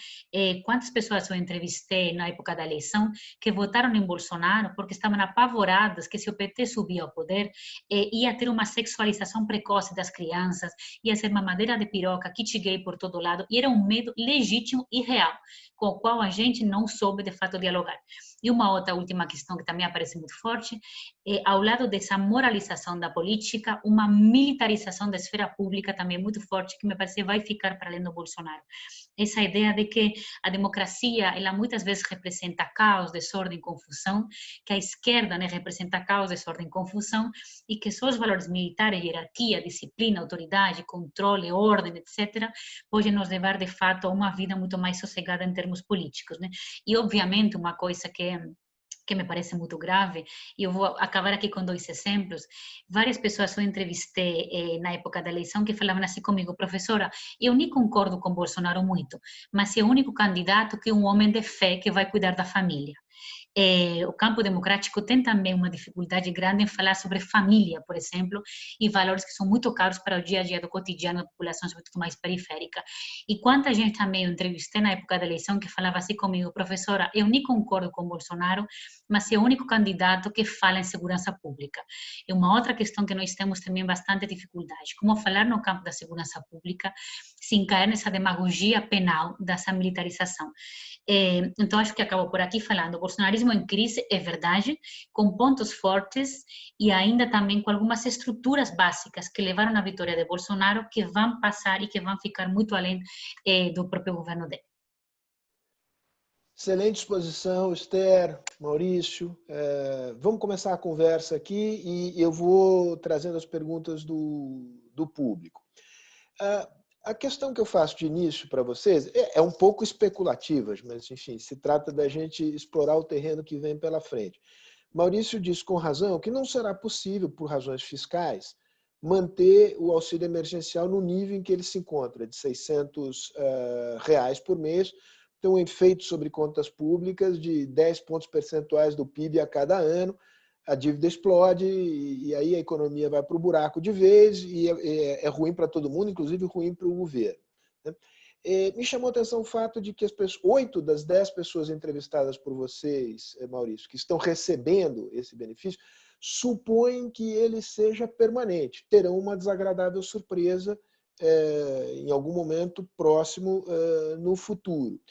quantas pessoas eu entrevistei na época da eleição que votaram em Bolsonaro porque estavam apavoradas que se o PT subia ao poder, ia ter uma sexualização precoce das crianças, ia ser mamadeira de piroca, kit gay por todo lado, e era um medo legítimo e real, com o qual a gente não soube, de fato, dialogar. E uma outra última questão que também aparece muito forte, ao lado dessa moralização da política, uma militarização da esfera pública também muito forte, que me parece vai ficar para além do Bolsonaro. Essa ideia de que a democracia, ela muitas vezes representa caos, desordem, confusão, que a esquerda, né, representa caos, desordem, confusão, e que só os valores militares, hierarquia, disciplina, autoridade, controle, ordem, etc., podem nos levar, de fato, a uma vida muito mais sossegada em termos políticos, né? E, obviamente, uma coisa que me parece muito grave, e eu vou acabar aqui com dois exemplos. Várias pessoas eu entrevistei na época da eleição que falavam assim comigo: professora, eu nem concordo com Bolsonaro muito, mas é o único candidato que é um homem de fé que vai cuidar da família. O campo democrático tem também uma dificuldade grande em falar sobre família, por exemplo, e valores que são muito caros para o dia a dia do cotidiano da população, sobretudo mais periférica. E quanta gente também eu entrevistei na época da eleição que falava assim comigo: professora, eu nem concordo com Bolsonaro, mas é o único candidato que fala em segurança pública. É uma outra questão que nós temos também bastante dificuldade: como falar no campo da segurança pública sem cair nessa demagogia penal dessa militarização. Então, acho que acabo por aqui falando. O bolsonarismo em crise, é verdade, com pontos fortes e ainda também com algumas estruturas básicas que levaram à vitória de Bolsonaro, que vão passar e que vão ficar muito além do próprio governo dele. Excelente exposição, Esther, Maurício. Vamos começar a conversa aqui e eu vou trazendo as perguntas do público. A questão que eu faço de início para vocês é um pouco especulativa, mas, enfim, se trata da gente explorar o terreno que vem pela frente. Maurício disse com razão que não será possível, por razões fiscais, manter o auxílio emergencial no nível em que ele se encontra, de R$600 por mês, tem um efeito sobre contas públicas de 10 pontos percentuais do PIB a cada ano. A dívida explode e aí a economia vai para o buraco de vez e é ruim para todo mundo, inclusive ruim para o governo. Me chamou a atenção o fato de que 8 das 10 pessoas entrevistadas por vocês, Maurício, que estão recebendo esse benefício, supõem que ele seja permanente, terão uma desagradável surpresa em algum momento próximo no futuro.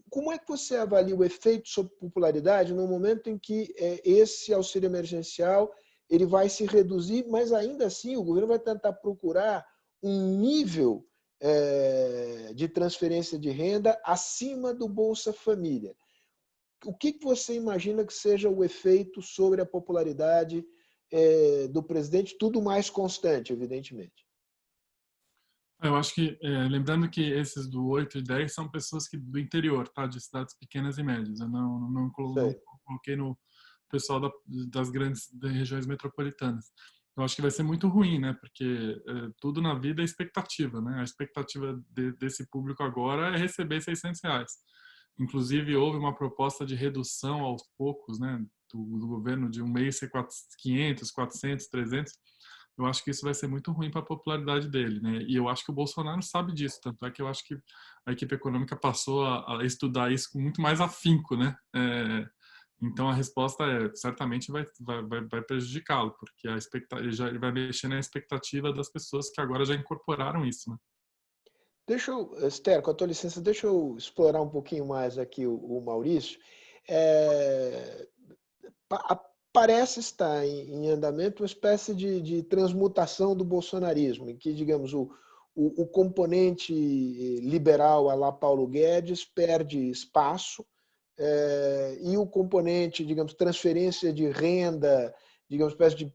Como é que você avalia o efeito sobre popularidade no momento em que esse auxílio emergencial ele vai se reduzir, mas ainda assim o governo vai tentar procurar um nível de transferência de renda acima do Bolsa Família? O que você imagina que seja o efeito sobre a popularidade do presidente? Tudo mais constante, evidentemente. Eu acho que, lembrando que esses do 8 e 10 são pessoas do interior, tá? De cidades pequenas e médias. Eu não Sei. coloquei no pessoal das grandes regiões metropolitanas. Eu acho que vai ser muito ruim, né? Porque tudo na vida é expectativa, né? A expectativa desse público agora é receber R$ 600. Inclusive, houve uma proposta de redução aos poucos, né? Do governo de um mês ser 500, 400, 300. Eu acho que isso vai ser muito ruim para a popularidade dele, né? E eu acho que o Bolsonaro sabe disso, tanto é que eu acho que a equipe econômica passou a estudar isso com muito mais afinco, né? Então a resposta certamente vai prejudicá-lo, porque ele vai mexer na expectativa das pessoas que agora já incorporaram isso, né? Deixa eu, Esther, com a tua licença, deixa eu explorar um pouquinho mais aqui o Maurício. É, parece estar em andamento uma espécie de transmutação do bolsonarismo, em que, digamos, o componente liberal à la Paulo Guedes perde espaço, e o componente, digamos, transferência de renda, digamos, espécie de,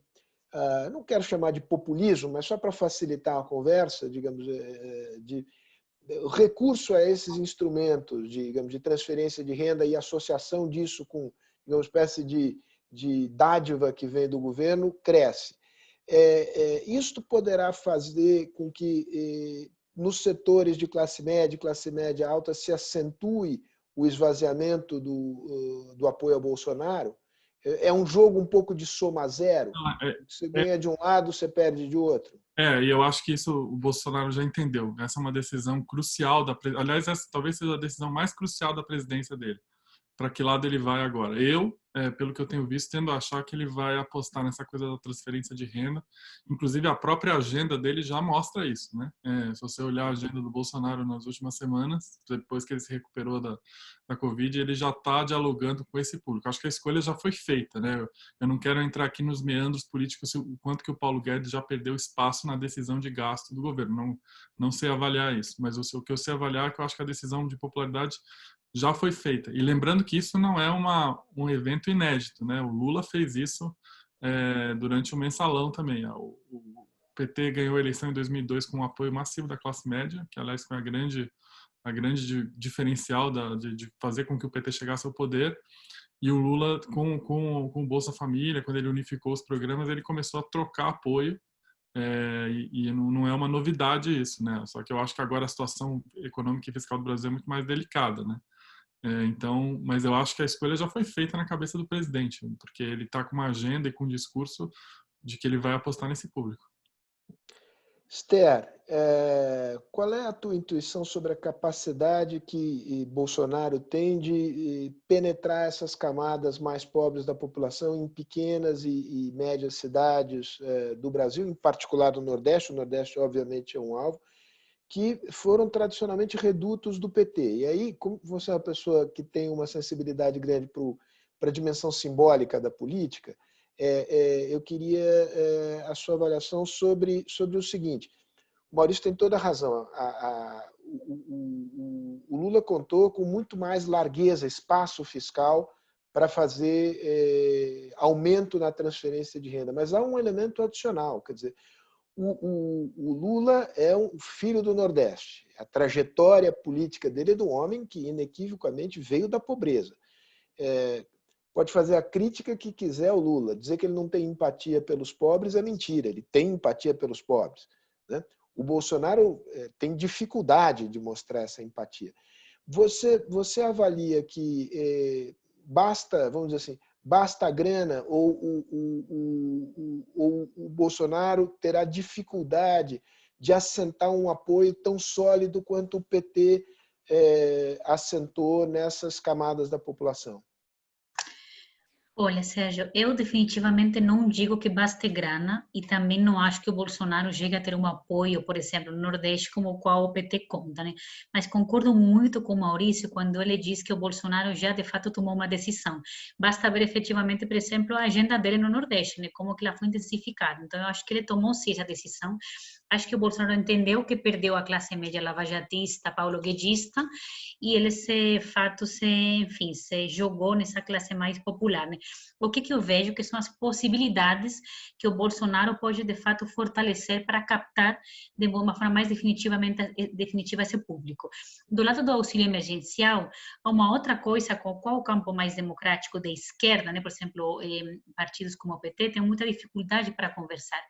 não quero chamar de populismo, mas só para facilitar a conversa, digamos, o recurso a esses instrumentos, digamos, de transferência de renda e associação disso com, digamos, uma espécie de dádiva que vem do governo cresce. Isto poderá fazer com que nos setores de classe média alta se acentue o esvaziamento do apoio a Bolsonaro? É um jogo um pouco de soma zero. Você ganha de um lado, você perde de outro. E eu acho que isso o Bolsonaro já entendeu. Essa é uma decisão crucial aliás, essa talvez seja a decisão mais crucial da presidência dele. Para que lado ele vai agora? Pelo que eu tenho visto, tendo a achar que ele vai apostar nessa coisa da transferência de renda. Inclusive, a própria agenda dele já mostra isso, né? Se você olhar a agenda do Bolsonaro nas últimas semanas, depois que ele se recuperou da Covid, ele já está dialogando com esse público. Acho que a escolha já foi feita, né? Eu não quero entrar aqui nos meandros políticos, o quanto que o Paulo Guedes já perdeu espaço na decisão de gasto do governo. Não sei avaliar isso, mas o que eu sei avaliar é que eu acho que a decisão de popularidade já foi feita. E lembrando que isso não é um evento inédito, né? O Lula fez isso durante o mensalão também. O PT ganhou a eleição em 2002 com o apoio massivo da classe média, que aliás foi a grande diferencial de fazer com que o PT chegasse ao poder. E o Lula, com o Bolsa Família, quando ele unificou os programas, ele começou a trocar apoio. E não é uma novidade isso, né? Só que eu acho que agora a situação econômica e fiscal do Brasil é muito mais delicada, né? Então, mas eu acho que a escolha já foi feita na cabeça do presidente, porque ele está com uma agenda e com um discurso de que ele vai apostar nesse público. Esther, qual é a tua intuição sobre a capacidade que Bolsonaro tem de penetrar essas camadas mais pobres da população em pequenas e médias cidades do Brasil, em particular do Nordeste? O Nordeste, obviamente, é um alvo, que foram tradicionalmente redutos do PT. E aí, como você é uma pessoa que tem uma sensibilidade grande para a dimensão simbólica da política, eu queria a sua avaliação sobre o seguinte. O Maurício tem toda a razão. O Lula contou com muito mais largueza, espaço fiscal para fazer aumento na transferência de renda. Mas há um elemento adicional, quer dizer, o Lula é um filho do Nordeste. A trajetória política dele é do homem que, inequivocamente, veio da pobreza. Pode fazer a crítica que quiser ao Lula. Dizer que ele não tem empatia pelos pobres é mentira. Ele tem empatia pelos pobres, né? O Bolsonaro tem dificuldade de mostrar essa empatia. Você avalia que basta, vamos dizer assim, basta a grana ou o Bolsonaro terá dificuldade de assentar um apoio tão sólido quanto o PT assentou nessas camadas da população? Olha, Sérgio, eu definitivamente não digo que baste grana e também não acho que o Bolsonaro chegue a ter um apoio, por exemplo, no Nordeste, como o qual o PT conta, né? Mas concordo muito com o Maurício quando ele diz que o Bolsonaro já, de fato, tomou uma decisão. Basta ver efetivamente, por exemplo, a agenda dele no Nordeste, né? Como que ela foi intensificada. Então, eu acho que ele tomou sim essa decisão Acho que o Bolsonaro entendeu que perdeu a classe média lavajatista, paulo-guedista, e ele enfim, se jogou nessa classe mais popular, né? O que eu vejo que são as possibilidades que o Bolsonaro pode, de fato, fortalecer para captar de uma forma mais definitiva esse público. Do lado do auxílio emergencial, há uma outra coisa com a qual o campo mais democrático da esquerda, né, por exemplo, partidos como o PT, tem muita dificuldade para conversar,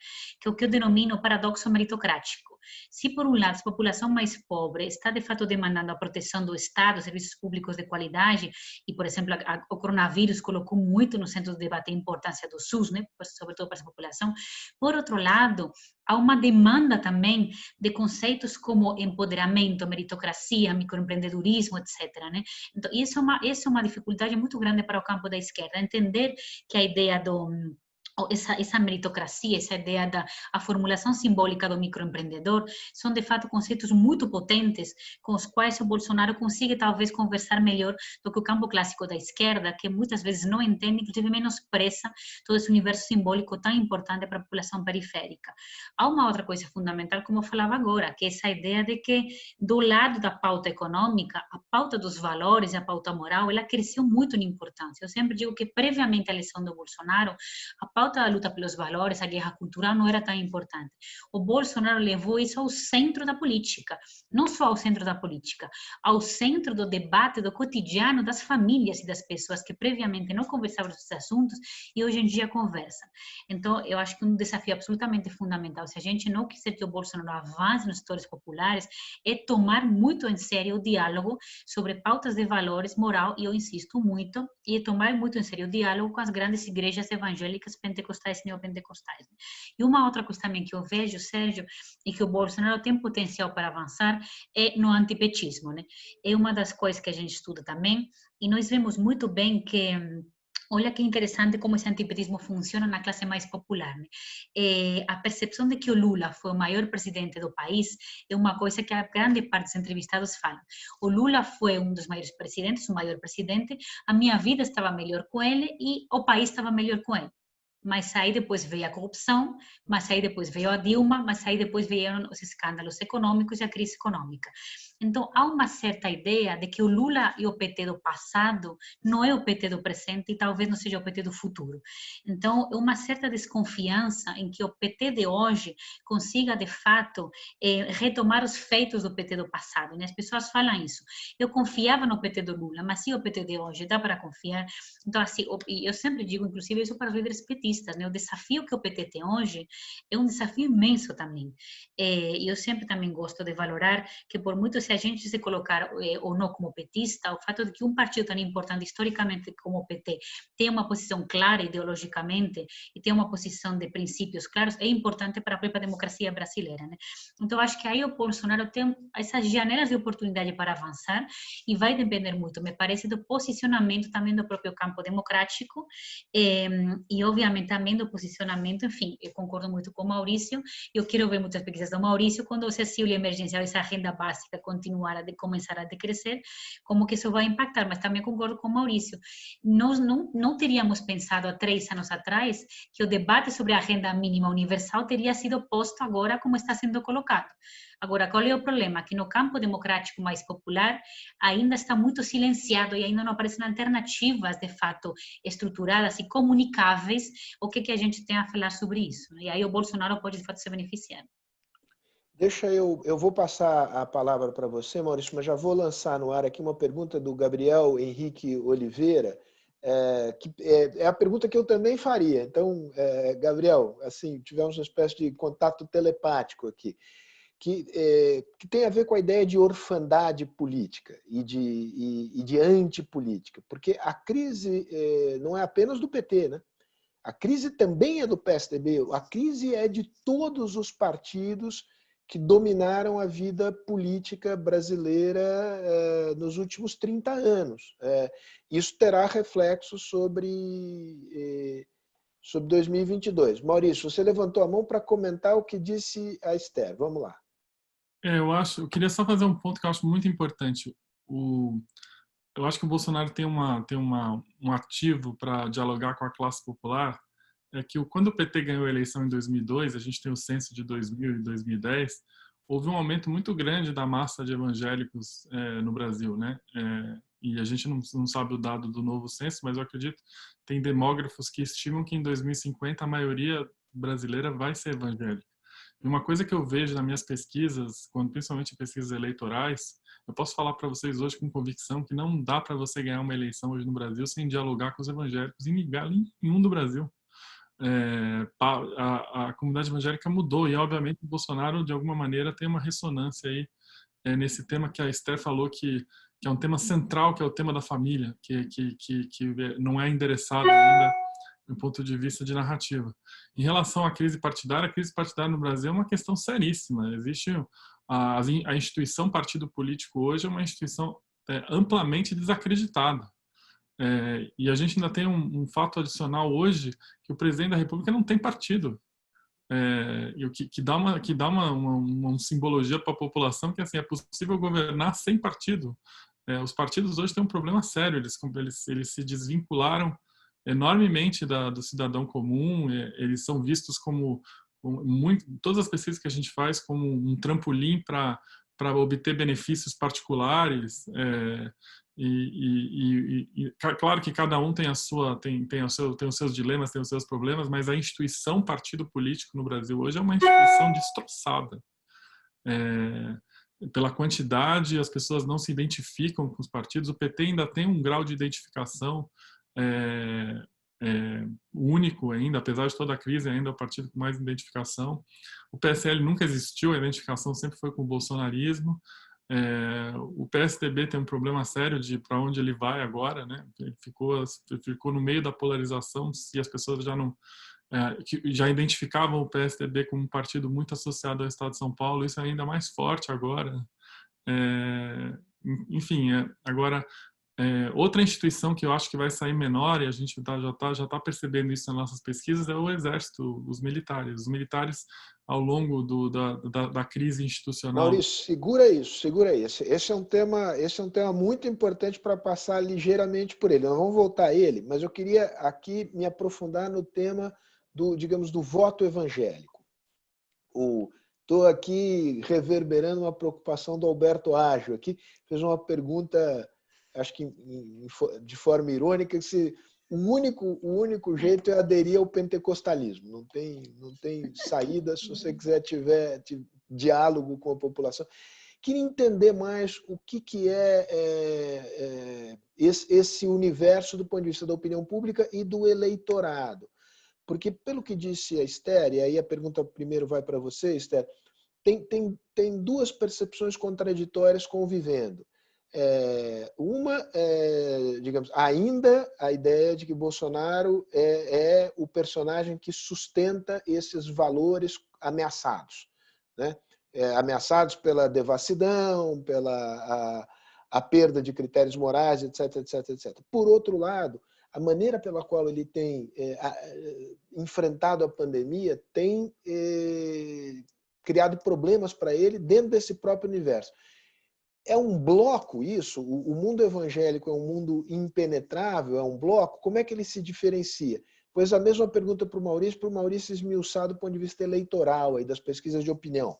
que é o que eu denomino o paradoxo meritocrático. Se, por um lado, a população mais pobre está, de fato, demandando a proteção do Estado, serviços públicos de qualidade, e, por exemplo, o coronavírus colocou muito no centro do debate a importância do SUS, né, sobretudo para essa população. Por outro lado, há uma demanda também de conceitos como empoderamento, meritocracia, microempreendedorismo, etc. Né? Então, isso é uma dificuldade muito grande para o campo da esquerda, entender que a ideia essa meritocracia, essa ideia a formulação simbólica do microempreendedor, são de fato conceitos muito potentes com os quais o Bolsonaro consegue talvez conversar melhor do que o campo clássico da esquerda, que muitas vezes não entende, inclusive menospreza todo esse universo simbólico tão importante para a população periférica. Há uma outra coisa fundamental, como eu falava agora, que é essa ideia de que do lado da pauta econômica, a pauta dos valores, a pauta moral, ela cresceu muito em importância. Eu sempre digo que previamente à eleição do Bolsonaro, a pauta da luta pelos valores, a guerra cultural não era tão importante. O Bolsonaro levou isso ao centro da política, não só ao centro da política, ao centro do debate do cotidiano das famílias e das pessoas que previamente não conversavam desses assuntos e hoje em dia conversam. Então, eu acho que um desafio absolutamente fundamental, se a gente não quiser que o Bolsonaro avance nos setores populares, é tomar muito em sério o diálogo sobre pautas de valores, moral, e eu insisto muito, e tomar muito em sério o diálogo com as grandes igrejas evangélicas pentecostais e neopentecostais. E uma outra coisa também que eu vejo, Sérgio, e que o Bolsonaro tem potencial para avançar, é no antipetismo, né? É uma das coisas que a gente estuda também, e nós vemos muito bem que olha que interessante como esse antipetismo funciona na classe mais popular. Né? A percepção de que o Lula foi o maior presidente do país é uma coisa que a grande parte dos entrevistados falam. O Lula foi um dos maiores presidentes, o maior presidente, a minha vida estava melhor com ele e o país estava melhor com ele. Mas aí depois veio a corrupção, mas aí depois veio a Dilma, mas aí depois vieram os escândalos econômicos e a crise econômica. Então, há uma certa ideia de que o Lula e o PT do passado não é o PT do presente e talvez não seja o PT do futuro. Então, é uma certa desconfiança em que o PT de hoje consiga, de fato, retomar os feitos do PT do passado. Né? As pessoas falam isso. Eu confiava no PT do Lula, mas e o PT de hoje? Dá para confiar? Então, assim, eu sempre digo, inclusive, isso para os líderes petistas, né? O desafio que o PT tem hoje é um desafio imenso também. E eu sempre também gosto de valorar que, por muito se a gente se colocar ou não como petista, o fato de que um partido tão importante historicamente como o PT tem uma posição clara ideologicamente e tem uma posição de princípios claros, é importante para a própria democracia brasileira. Né? Então, acho que aí o Bolsonaro tem essas janelas de oportunidade para avançar e vai depender muito, me parece, do posicionamento também do próprio campo democrático e obviamente, também do posicionamento, enfim, eu concordo muito com o Maurício, eu quero ver muitas pesquisas do Maurício, quando o auxílio emergencial, essa renda básica começar a decrescer, como que isso vai impactar, mas também concordo com o Maurício, nós não teríamos pensado há 3 anos atrás que o debate sobre a renda mínima universal teria sido posto agora como está sendo colocado. Agora, qual é o problema? Que no campo democrático mais popular ainda está muito silenciado e ainda não aparecem alternativas, de fato, estruturadas e comunicáveis, o que a gente tem a falar sobre isso. E aí o Bolsonaro pode, de fato, se beneficiar. Eu vou passar a palavra para você, Maurício, mas já vou lançar no ar aqui uma pergunta do Gabriel Henrique Oliveira, que é a pergunta que eu também faria. Então, Gabriel, assim, tivemos uma espécie de contato telepático aqui, que tem a ver com a ideia de orfandade política e de antipolítica, porque a crise não é apenas do PT, né? A crise também é do PSDB, a crise é de todos os partidos que dominaram a vida política brasileira nos últimos 30 anos. Isso terá reflexos sobre 2022. Maurício, você levantou a mão para comentar o que disse a Esther. Vamos lá. Eu queria só fazer um ponto que eu acho muito importante. Eu acho que o Bolsonaro tem um ativo para dialogar com a classe popular, é que quando o PT ganhou a eleição em 2002, a gente tem o censo de 2000 e 2010, houve um aumento muito grande da massa de evangélicos no Brasil, né? E a gente não sabe o dado do novo censo, mas eu acredito tem demógrafos que estimam que em 2050 a maioria brasileira vai ser evangélica. E uma coisa que eu vejo nas minhas pesquisas, principalmente pesquisas eleitorais, eu posso falar para vocês hoje com convicção que não dá para você ganhar uma eleição hoje no Brasil sem dialogar com os evangélicos em lugar nenhum do Brasil. A comunidade evangélica mudou e, obviamente, o Bolsonaro, de alguma maneira, tem uma ressonância aí nesse tema que a Esther falou que é um tema central, que é o tema da família, que não é endereçado ainda do ponto de vista de narrativa. Em relação à crise partidária no Brasil é uma questão seríssima. Existe a instituição partido político hoje é uma instituição amplamente desacreditada. E a gente ainda tem um fato adicional hoje, que o presidente da República não tem partido. E o que dá uma simbologia para a população que assim, é possível governar sem partido. Os partidos hoje têm um problema sério, eles se desvincularam enormemente do cidadão comum, eles são vistos como todas as pesquisas que a gente faz como um trampolim para obter benefícios particulares, claro que cada um tem os seus dilemas, tem os seus problemas, mas a instituição partido político no Brasil hoje é uma instituição destroçada. Pela quantidade, as pessoas não se identificam com os partidos. O PT ainda tem um grau de identificação único ainda, apesar de toda a crise, ainda é o partido com mais identificação. O PSL nunca existiu, a identificação sempre foi com o bolsonarismo. O PSDB tem um problema sério de para onde ele vai agora, né? Ele ficou no meio da polarização, se as pessoas que já identificavam o PSDB como um partido muito associado ao Estado de São Paulo, isso é ainda mais forte agora. Enfim, agora outra instituição que eu acho que vai sair menor, e a gente já tá percebendo isso nas nossas pesquisas, é o Exército, os militares. Os militares, ao longo da crise institucional... Maurício, segura aí. Esse é um tema muito importante para passar ligeiramente por ele. Nós vamos voltar a ele, mas eu queria aqui me aprofundar no tema do voto evangélico. Estou aqui reverberando uma preocupação do Alberto Ágio, aqui fez uma pergunta, acho que de forma irônica, se o único jeito é aderir ao pentecostalismo. Não tem saída se você quiser tiver diálogo com a população. Queria entender mais o que é esse universo do ponto de vista da opinião pública e do eleitorado. Porque, pelo que disse a Esther, e aí a pergunta primeiro vai para você, Esther, tem duas percepções contraditórias convivendo. Uma é, digamos, ainda a ideia de que Bolsonaro é o personagem que sustenta esses valores ameaçados, né? Ameaçados pela devassidão, pela a perda de critérios morais, etc, etc, etc. Por outro lado, a maneira pela qual ele tem enfrentado a pandemia tem criado problemas para ele dentro desse próprio universo. É um bloco isso? O mundo evangélico é um mundo impenetrável? É um bloco? Como é que ele se diferencia? Pois a mesma pergunta para o Maurício esmiuçar do ponto de vista eleitoral, aí, das pesquisas de opinião.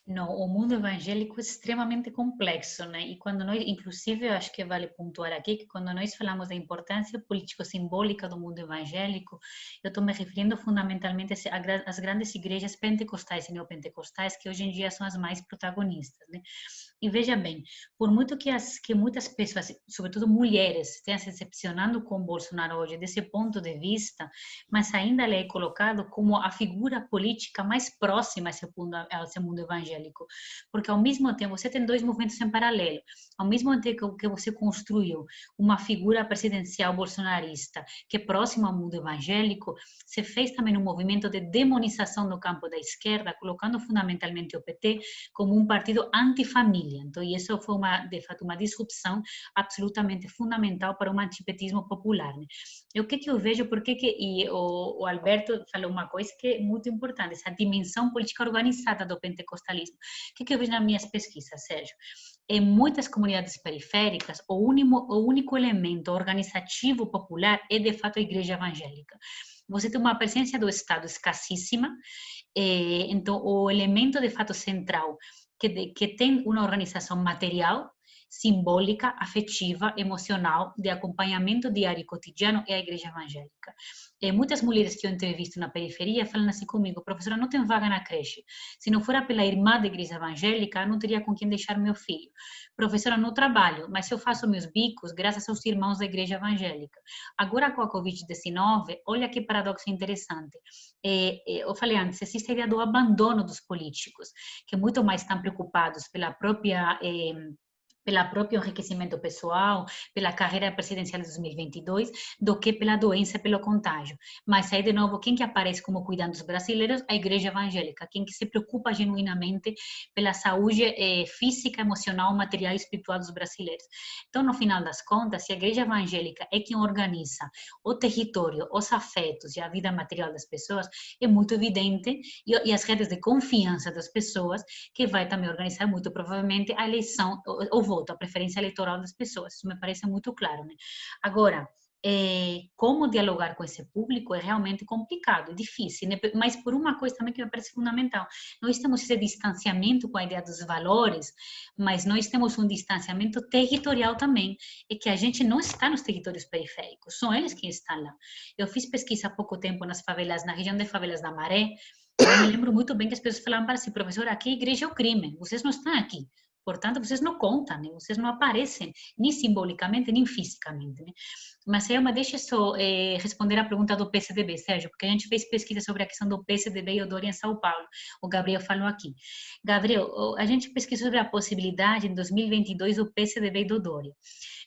Não, o mundo evangélico é extremamente complexo, né? E quando nós, inclusive, eu acho que vale pontuar aqui que quando nós falamos da importância político-simbólica do mundo evangélico, eu estou me referindo fundamentalmente às grandes igrejas pentecostais e neopentecostais, que hoje em dia são as mais protagonistas, né? E veja bem, por muito que muitas pessoas, sobretudo mulheres, estejam se decepcionando com Bolsonaro hoje desse ponto de vista, mas ainda ele é colocado como a figura política mais próxima a esse mundo evangélico. Porque ao mesmo tempo, você tem dois movimentos em paralelo. Ao mesmo tempo que você construiu uma figura presidencial bolsonarista que é próxima ao mundo evangélico, você fez também um movimento de demonização no campo da esquerda, colocando fundamentalmente o PT como um partido antifamília. Então, isso foi, de fato, uma disrupção absolutamente fundamental para o antipetismo popular, né? E o que eu vejo, e o Alberto falou uma coisa que é muito importante, essa dimensão política organizada do pentecostalismo. mesmo. O que eu vejo nas minhas pesquisas, Sérgio? Em muitas comunidades periféricas, o único elemento organizativo popular é, de fato, a igreja evangélica. Você tem uma presença do Estado escassíssima, então o elemento, de fato, central, que tem uma organização material, simbólica, afetiva, emocional, de acompanhamento diário e cotidiano, é a igreja evangélica. Muitas mulheres que eu entrevisto na periferia falam assim comigo: professora, não tem vaga na creche. Se não for pela irmã da igreja evangélica, eu não teria com quem deixar meu filho. Professora, não trabalho, mas eu faço meus bicos graças aos irmãos da igreja evangélica. Agora, com a Covid-19, olha que paradoxo interessante. Eu falei antes, existe a ideia do abandono dos políticos, que muito mais estão preocupados pelo próprio enriquecimento pessoal, pela carreira presidencial de 2022, do que pela doença, pelo contágio. Mas aí, de novo, quem que aparece como cuidando dos brasileiros? A igreja evangélica, quem que se preocupa genuinamente pela saúde física, emocional, material e espiritual dos brasileiros. Então, no final das contas, se a igreja evangélica é quem organiza o território, os afetos e a vida material das pessoas, é muito evidente, e as redes de confiança das pessoas, que vai também organizar muito provavelmente a eleição, o voto, a preferência eleitoral das pessoas. Isso me parece muito claro, né? Agora, como dialogar com esse público é realmente complicado, é difícil, né? Mas por uma coisa também que me parece fundamental, nós temos esse distanciamento com a ideia dos valores, mas nós temos um distanciamento territorial também, é que a gente não está nos territórios periféricos, são eles que estão lá. Eu fiz pesquisa há pouco tempo nas favelas, na região de Favelas da Maré, eu me lembro muito bem que as pessoas falavam assim: professor, aqui a igreja é o crime, vocês não estão aqui. Portanto, vocês não contam, né? Vocês não aparecem, nem simbolicamente, nem fisicamente. Né? Mas eu me deixa só responder a pergunta do PCDB, Sérgio, porque a gente fez pesquisa sobre a questão do PCDB e o Dória em São Paulo. O Gabriel falou aqui. Gabriel, a gente pesquisou sobre a possibilidade, em 2022, do PCDB e do Dória.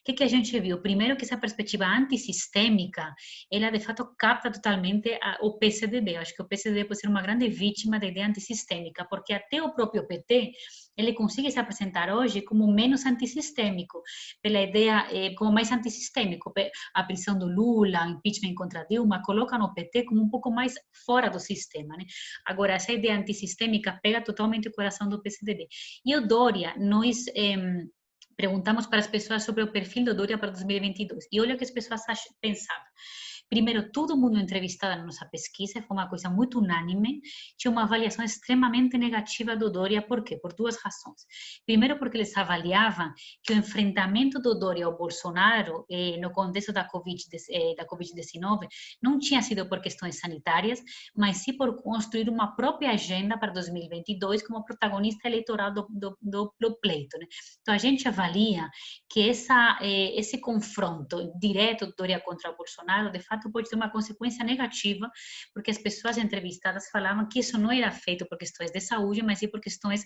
O que a gente viu? Primeiro, que essa perspectiva antissistêmica, ela de fato capta totalmente o PCDB. Eu acho que o PCDB pode ser uma grande vítima da ideia antissistêmica, porque até o próprio PT, ele consegue se apresentar hoje como menos antissistêmico, pela ideia, como mais antissistêmico. A prisão do Lula, o impeachment contra Dilma, colocam o PT como um pouco mais fora do sistema. Né? Agora, essa ideia antissistêmica pega totalmente o coração do PCDB. E o Dória, nós perguntamos para as pessoas sobre o perfil do Dória para 2022. E olha o que as pessoas pensavam. Primeiro, todo mundo entrevistado na nossa pesquisa, foi uma coisa muito unânime, tinha uma avaliação extremamente negativa do Dória. Por quê? Por duas razões. Primeiro, porque eles avaliavam que o enfrentamento do Dória ao Bolsonaro, no contexto da Covid-19, não tinha sido por questões sanitárias, mas sim por construir uma própria agenda para 2022 como protagonista eleitoral do pleito. Né? Então, a gente avalia que esse confronto direto do Dória contra o Bolsonaro, de fato, pode ter uma consequência negativa, porque as pessoas entrevistadas falavam que isso não era feito por questões de saúde, mas sim por questões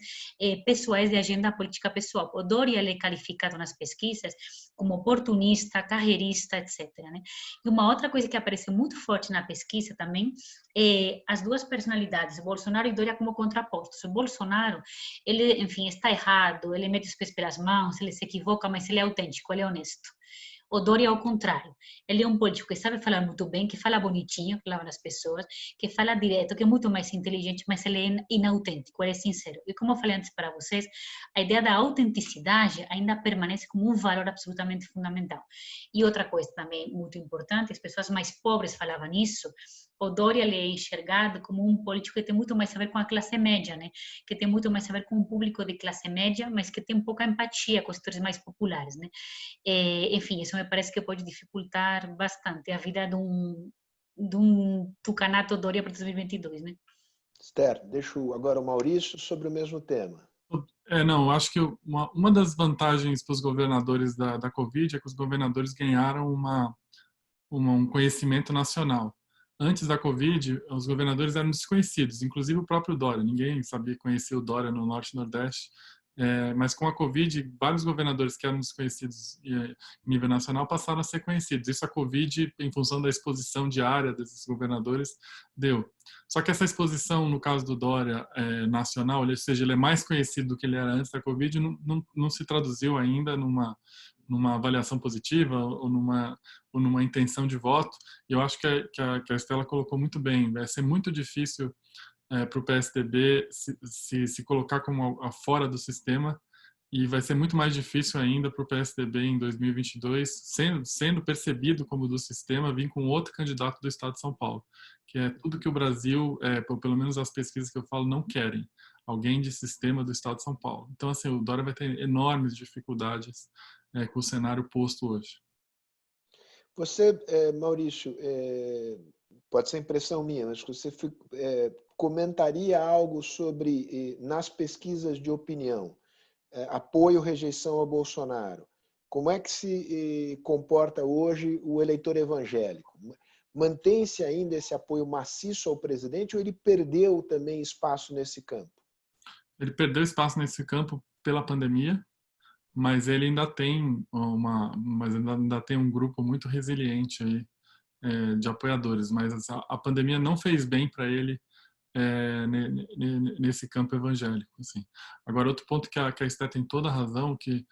pessoais, de agenda política pessoal. O Dória é qualificado nas pesquisas como oportunista, carreirista, etc. Né? E uma outra coisa que apareceu muito forte na pesquisa também é as duas personalidades, Bolsonaro e Dória, como contrapostos. O Bolsonaro, ele, enfim, está errado, ele mete os pés pelas mãos, ele se equivoca, mas ele é autêntico, ele é honesto. O Dória, ao contrário, ele é um político que sabe falar muito bem, que fala bonitinho, falava nas pessoas, que fala direto, que é muito mais inteligente, mas ele é inautêntico, ele é sincero. E como eu falei antes para vocês, a ideia da autenticidade ainda permanece como um valor absolutamente fundamental. E outra coisa também muito importante, as pessoas mais pobres falavam nisso, o Dória é enxergado como um político que tem muito mais a ver com a classe média, né? Que tem muito mais a ver com um público de classe média, mas que tem pouca empatia com os setores mais populares, né? Enfim, isso me parece que pode dificultar bastante a vida de um tucanato Dória para 2022, né? Esther, deixo agora o Maurício sobre o mesmo tema. Não, acho que uma das vantagens para os governadores da Covid é que os governadores ganharam um conhecimento nacional. Antes da Covid, os governadores eram desconhecidos, inclusive o próprio Dória. Ninguém sabia conhecer o Dória no Norte e Nordeste. Mas com a Covid, vários governadores que eram desconhecidos em nível nacional passaram a ser conhecidos. Isso a Covid, em função da exposição diária desses governadores, deu. Só que essa exposição, no caso do Dória, nacional, ou seja, ele é mais conhecido do que ele era antes da Covid, não se traduziu ainda numa avaliação positiva ou numa intenção de voto. E eu acho que a Estela colocou muito bem. Vai ser muito difícil para o PSDB se colocar como fora do sistema, e vai ser muito mais difícil ainda para o PSDB em 2022, sendo percebido como do sistema, vir com outro candidato do Estado de São Paulo, que é tudo que o Brasil, pelo menos as pesquisas que eu falo, não querem. Alguém de sistema do Estado de São Paulo. Então, assim, o Dória vai ter enormes dificuldades com o cenário posto hoje. Você, Maurício, pode ser impressão minha, mas você comentaria algo sobre, nas pesquisas de opinião, apoio ou rejeição ao Bolsonaro? Como é que se comporta hoje o eleitor evangélico? Mantém-se ainda esse apoio maciço ao presidente ou ele perdeu também espaço nesse campo? Ele perdeu espaço nesse campo pela pandemia, mas ele ainda tem ainda tem um grupo muito resiliente aí, de apoiadores. Mas a pandemia não fez bem para ele nesse campo evangélico. Assim. Agora, outro ponto que a Esté tem toda a razão, que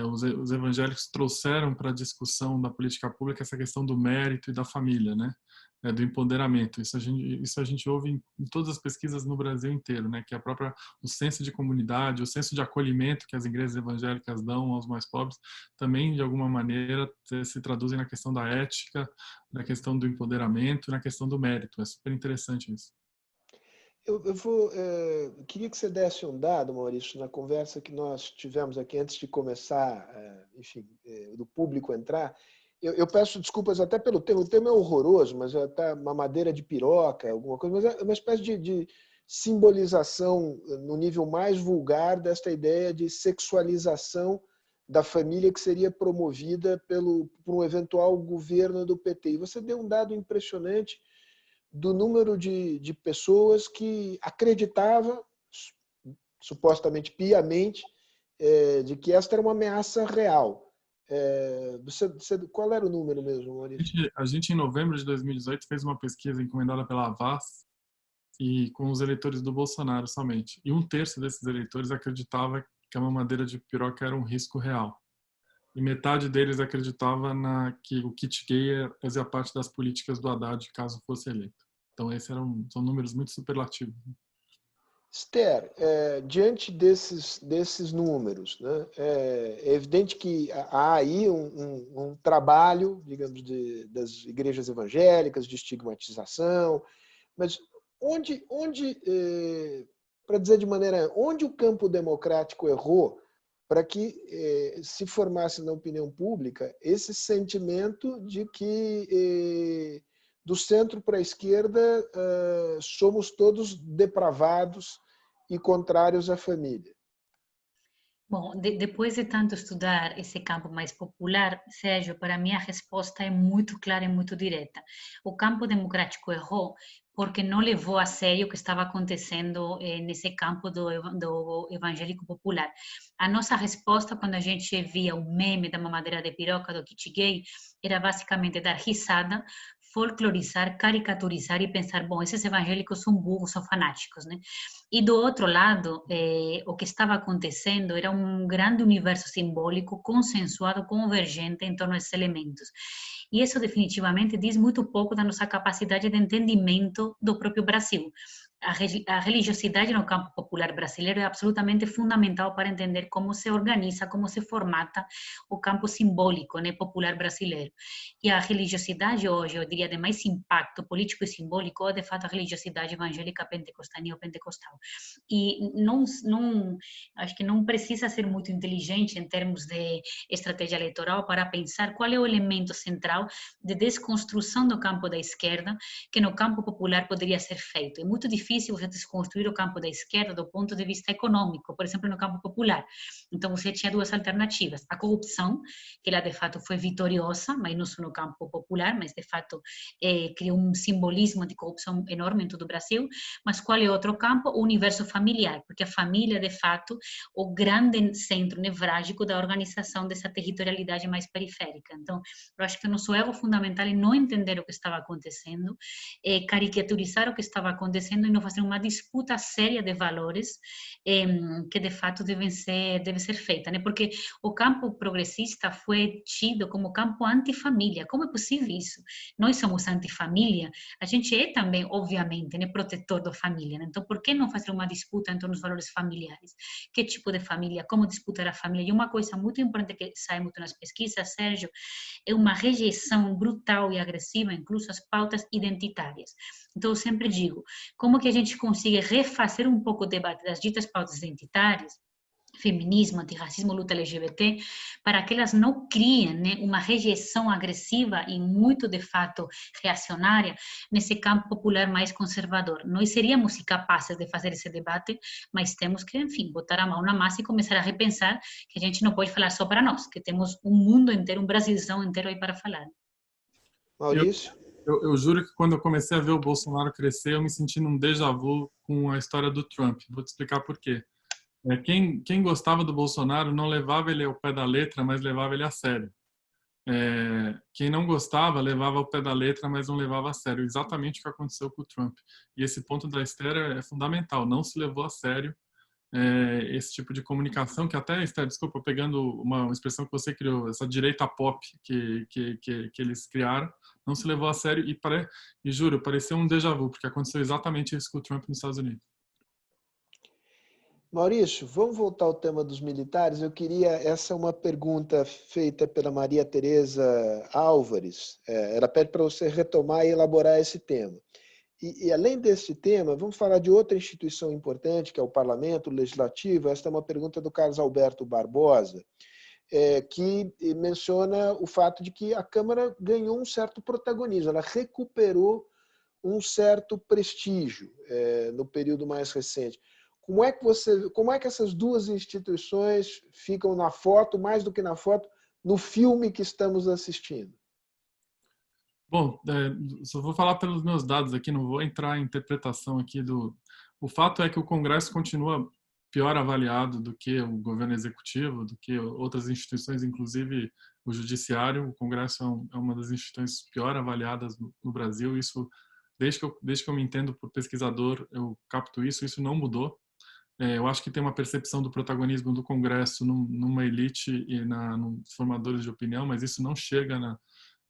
os evangélicos trouxeram para a discussão da política pública essa questão do mérito e da família, né? Do empoderamento. Isso a gente ouve em todas as pesquisas no Brasil inteiro, né? Que o senso de comunidade, o senso de acolhimento que as igrejas evangélicas dão aos mais pobres, também de alguma maneira se traduzem na questão da ética, na questão do empoderamento, na questão do mérito. É super interessante isso. Eu queria que você desse um dado, Maurício, na conversa que nós tivemos aqui antes de começar, enfim, do público entrar. Eu peço desculpas até pelo tema. O tema é horroroso, mas é uma madeira de piroca, alguma coisa, mas é uma espécie de simbolização no nível mais vulgar desta ideia de sexualização da família que seria promovida por um eventual governo do PT. E você deu um dado impressionante do número de pessoas que acreditavam, supostamente piamente, de que esta era uma ameaça real. Qual era o número mesmo, Maurício? A gente, em novembro de 2018, fez uma pesquisa encomendada pela Avast e com os eleitores do Bolsonaro somente. E 1/3 desses eleitores acreditava que a mamadeira de piroca era um risco real. E metade deles acreditava que o kit gay fazia parte das políticas do Haddad caso fosse eleito. Então, esses são números muito superlativos. Esther, diante desses números, né, é evidente que há aí um trabalho, digamos, das igrejas evangélicas, de estigmatização, mas para dizer de maneira, onde o campo democrático errou para que se formasse na opinião pública esse sentimento de que do centro para a esquerda somos todos depravados e contrários à família? Bom, depois de tanto estudar esse campo mais popular, Sérgio, para mim a resposta é muito clara e muito direta. O campo democrático errou porque não levou a sério o que estava acontecendo nesse campo do evangélico popular. A nossa resposta, quando a gente via o meme da mamadeira de piroca do kit gay, era basicamente dar risada, folclorizar, caricaturizar e pensar, bom, esses evangélicos são burros, são fanáticos, né? E do outro lado, o que estava acontecendo era um grande universo simbólico, consensuado, convergente em torno desses elementos. E isso definitivamente diz muito pouco da nossa capacidade de entendimento do próprio Brasil. A religiosidade no campo popular brasileiro é absolutamente fundamental para entender como se organiza, como se formata o campo simbólico, né, popular brasileiro. E a religiosidade hoje, eu diria, de mais impacto político e simbólico é, de fato, a religiosidade evangélica pentecostal, neopentecostal. E acho que não precisa ser muito inteligente em termos de estratégia eleitoral para pensar qual é o elemento central de desconstrução do campo da esquerda que no campo popular poderia ser feito. É muito difícil você desconstruir o campo da esquerda do ponto de vista econômico, por exemplo, no campo popular. Então, você tinha duas alternativas. A corrupção, que ela, de fato, foi vitoriosa, mas não só no campo popular, mas, de fato, criou um simbolismo de corrupção enorme em todo o Brasil. Mas qual é outro campo? O universo familiar, porque a família, de fato, o grande centro nevrálgico da organização dessa territorialidade mais periférica. Então, eu acho que o nosso erro fundamental é não entender o que estava acontecendo, caricaturizar o que estava acontecendo e não fazer uma disputa séria de valores que de fato deve ser feita, né? Porque o campo progressista foi tido como campo antifamília. Como é possível isso? Nós somos antifamília, a gente é também, obviamente, né, protetor da família, né? Então, por que não fazer uma disputa entre os valores familiares? Que tipo de família? Como disputar a família? E uma coisa muito importante que sai muito nas pesquisas, Sérgio, é uma rejeição brutal e agressiva, incluso às pautas identitárias. Então, eu sempre digo, como que a gente consegue refazer um pouco o debate das ditas pautas identitárias, feminismo, antirracismo, luta LGBT, para que elas não criem, né, uma rejeição agressiva e muito, de fato, reacionária nesse campo popular mais conservador. Nós seríamos capazes de fazer esse debate, mas temos que, enfim, botar a mão na massa e começar a repensar que a gente não pode falar só para nós, que temos um mundo inteiro, um Brasilzão inteiro aí para falar. Maurício? Eu juro que quando eu comecei a ver o Bolsonaro crescer, eu me senti num déjà vu com a história do Trump. Vou te explicar por quê. Quem gostava do Bolsonaro não levava ele ao pé da letra, mas levava ele a sério. Quem não gostava levava ao pé da letra, mas não levava a sério. Exatamente o que aconteceu com o Trump. E esse ponto da Esther é fundamental. Não se levou a sério esse tipo de comunicação, que até, Esther, desculpa, pegando uma expressão que você criou, essa direita pop que eles criaram, não se levou a sério e juro, pareceu um déjà vu, porque aconteceu exatamente isso com o Trump nos Estados Unidos. Maurício, vamos voltar ao tema dos militares. Eu queria, essa é uma pergunta feita pela Maria Tereza Álvares. Ela pede para você retomar e elaborar esse tema. E além desse tema, vamos falar de outra instituição importante, que é o Parlamento Legislativo. Esta é uma pergunta do Carlos Alberto Barbosa, que menciona o fato de que a Câmara ganhou um certo protagonismo, ela recuperou um certo prestígio no período mais recente. Como é que essas duas instituições ficam na foto, mais do que na foto, no filme que estamos assistindo? Bom, só vou falar pelos meus dados aqui, não vou entrar em interpretação aqui do... O fato é que o Congresso continua pior avaliado do que o governo executivo, do que outras instituições, inclusive o judiciário. O Congresso é uma das instituições pior avaliadas no Brasil. Isso, desde que eu me entendo por pesquisador, eu capto isso. Isso não mudou. Eu acho que tem uma percepção do protagonismo do Congresso numa elite e nos formadores de opinião, mas isso não chega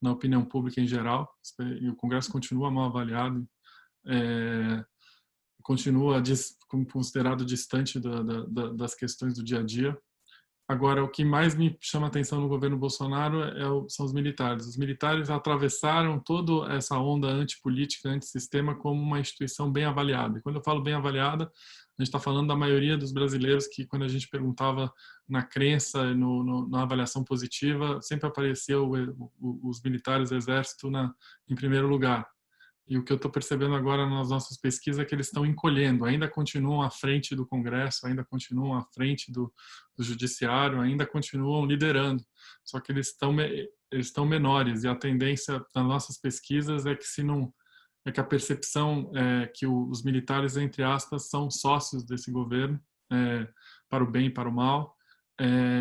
na opinião pública em geral. E o Congresso continua mal avaliado, continua considerado distante das questões do dia a dia. Agora, o que mais me chama a atenção no governo Bolsonaro são os militares. Os militares atravessaram toda essa onda antipolítica, antissistema, como uma instituição bem avaliada. E quando eu falo bem avaliada, a gente está falando da maioria dos brasileiros que, quando a gente perguntava na crença, na avaliação positiva, sempre aparecia os militares, o exército, em primeiro lugar. E o que eu estou percebendo agora nas nossas pesquisas é que eles estão encolhendo, ainda continuam à frente do Congresso, ainda continuam à frente do Judiciário, ainda continuam liderando, só que eles estão menores, e a tendência das nossas pesquisas é que a percepção é que os militares, entre aspas, são sócios desse governo, para o bem e para o mal,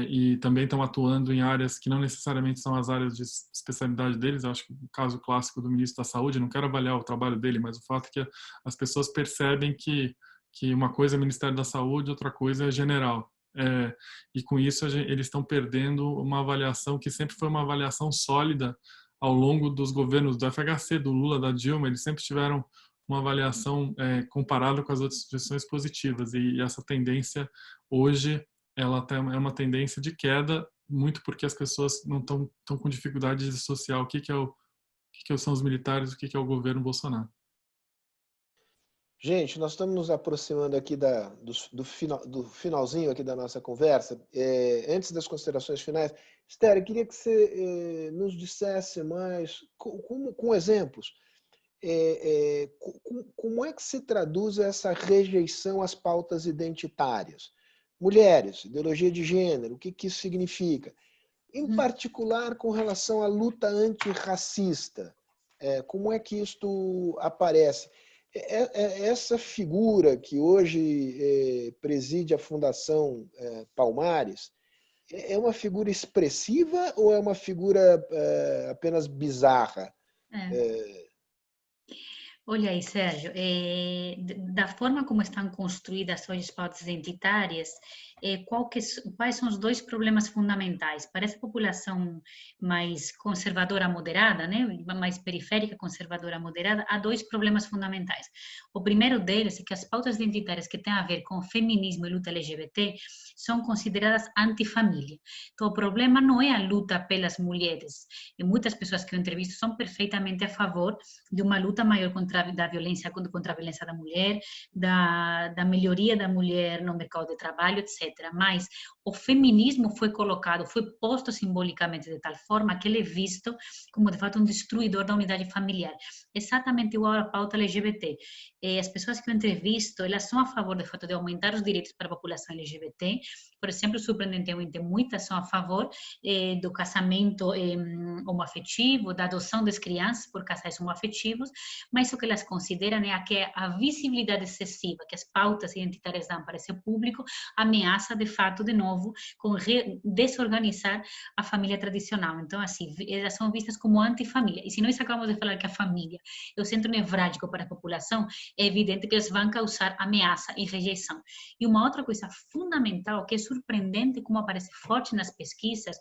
e também estão atuando em áreas que não necessariamente são as áreas de especialidade deles. Eu acho que o caso clássico do ministro da Saúde, não quero avaliar o trabalho dele, mas o fato é que as pessoas percebem que uma coisa é Ministério da Saúde, outra coisa é general. E com isso eles estão perdendo uma avaliação que sempre foi uma avaliação sólida ao longo dos governos do FHC, do Lula, da Dilma. Eles sempre tiveram uma avaliação comparada com as outras instituições positivas, e essa tendência hoje ela é uma tendência de queda, muito porque as pessoas não estão com dificuldade de dissociar o que são os militares e o que é o governo Bolsonaro. Gente, nós estamos nos aproximando aqui do finalzinho aqui da nossa conversa. Antes das considerações finais, Esther, eu queria que você nos dissesse mais, com exemplos, como é que se traduz essa rejeição às pautas identitárias? Mulheres, ideologia de gênero, o que isso significa? Em particular, com relação à luta antirracista, como é que isto aparece? Essa figura que hoje preside a Fundação Palmares, é uma figura expressiva ou é uma figura apenas bizarra? Olha aí, Sérgio, da forma como estão construídas hoje as pautas identitárias, quais são os dois problemas fundamentais? Para essa população mais conservadora moderada, né, mais periférica conservadora moderada, há dois problemas fundamentais. O primeiro deles é que as pautas identitárias que têm a ver com feminismo e luta LGBT são consideradas antifamília. Então, o problema não é a luta pelas mulheres. E muitas pessoas que eu entrevisto são perfeitamente a favor de uma luta maior contra a violência da mulher, da melhoria da mulher no mercado de trabalho, etc. Mas o feminismo foi colocado, foi posto simbolicamente de tal forma que ele é visto como, de fato, um destruidor da unidade familiar. Exatamente igual à pauta LGBT. As pessoas que eu entrevisto, elas são a favor, de fato, de aumentar os direitos para a população LGBT. Por exemplo, surpreendentemente, muitas são a favor do casamento homoafetivo, da adoção das crianças por casais homoafetivos, mas o que elas consideram é que a visibilidade excessiva que as pautas identitárias dão para esse público ameaça, de fato, de novo, com desorganizar a família tradicional. Então, assim, elas são vistas como antifamília. E se nós acabamos de falar que a família é o centro nevrálgico para a população, é evidente que eles vão causar ameaça e rejeição. E uma outra coisa fundamental, que é surpreendente como aparece forte nas pesquisas,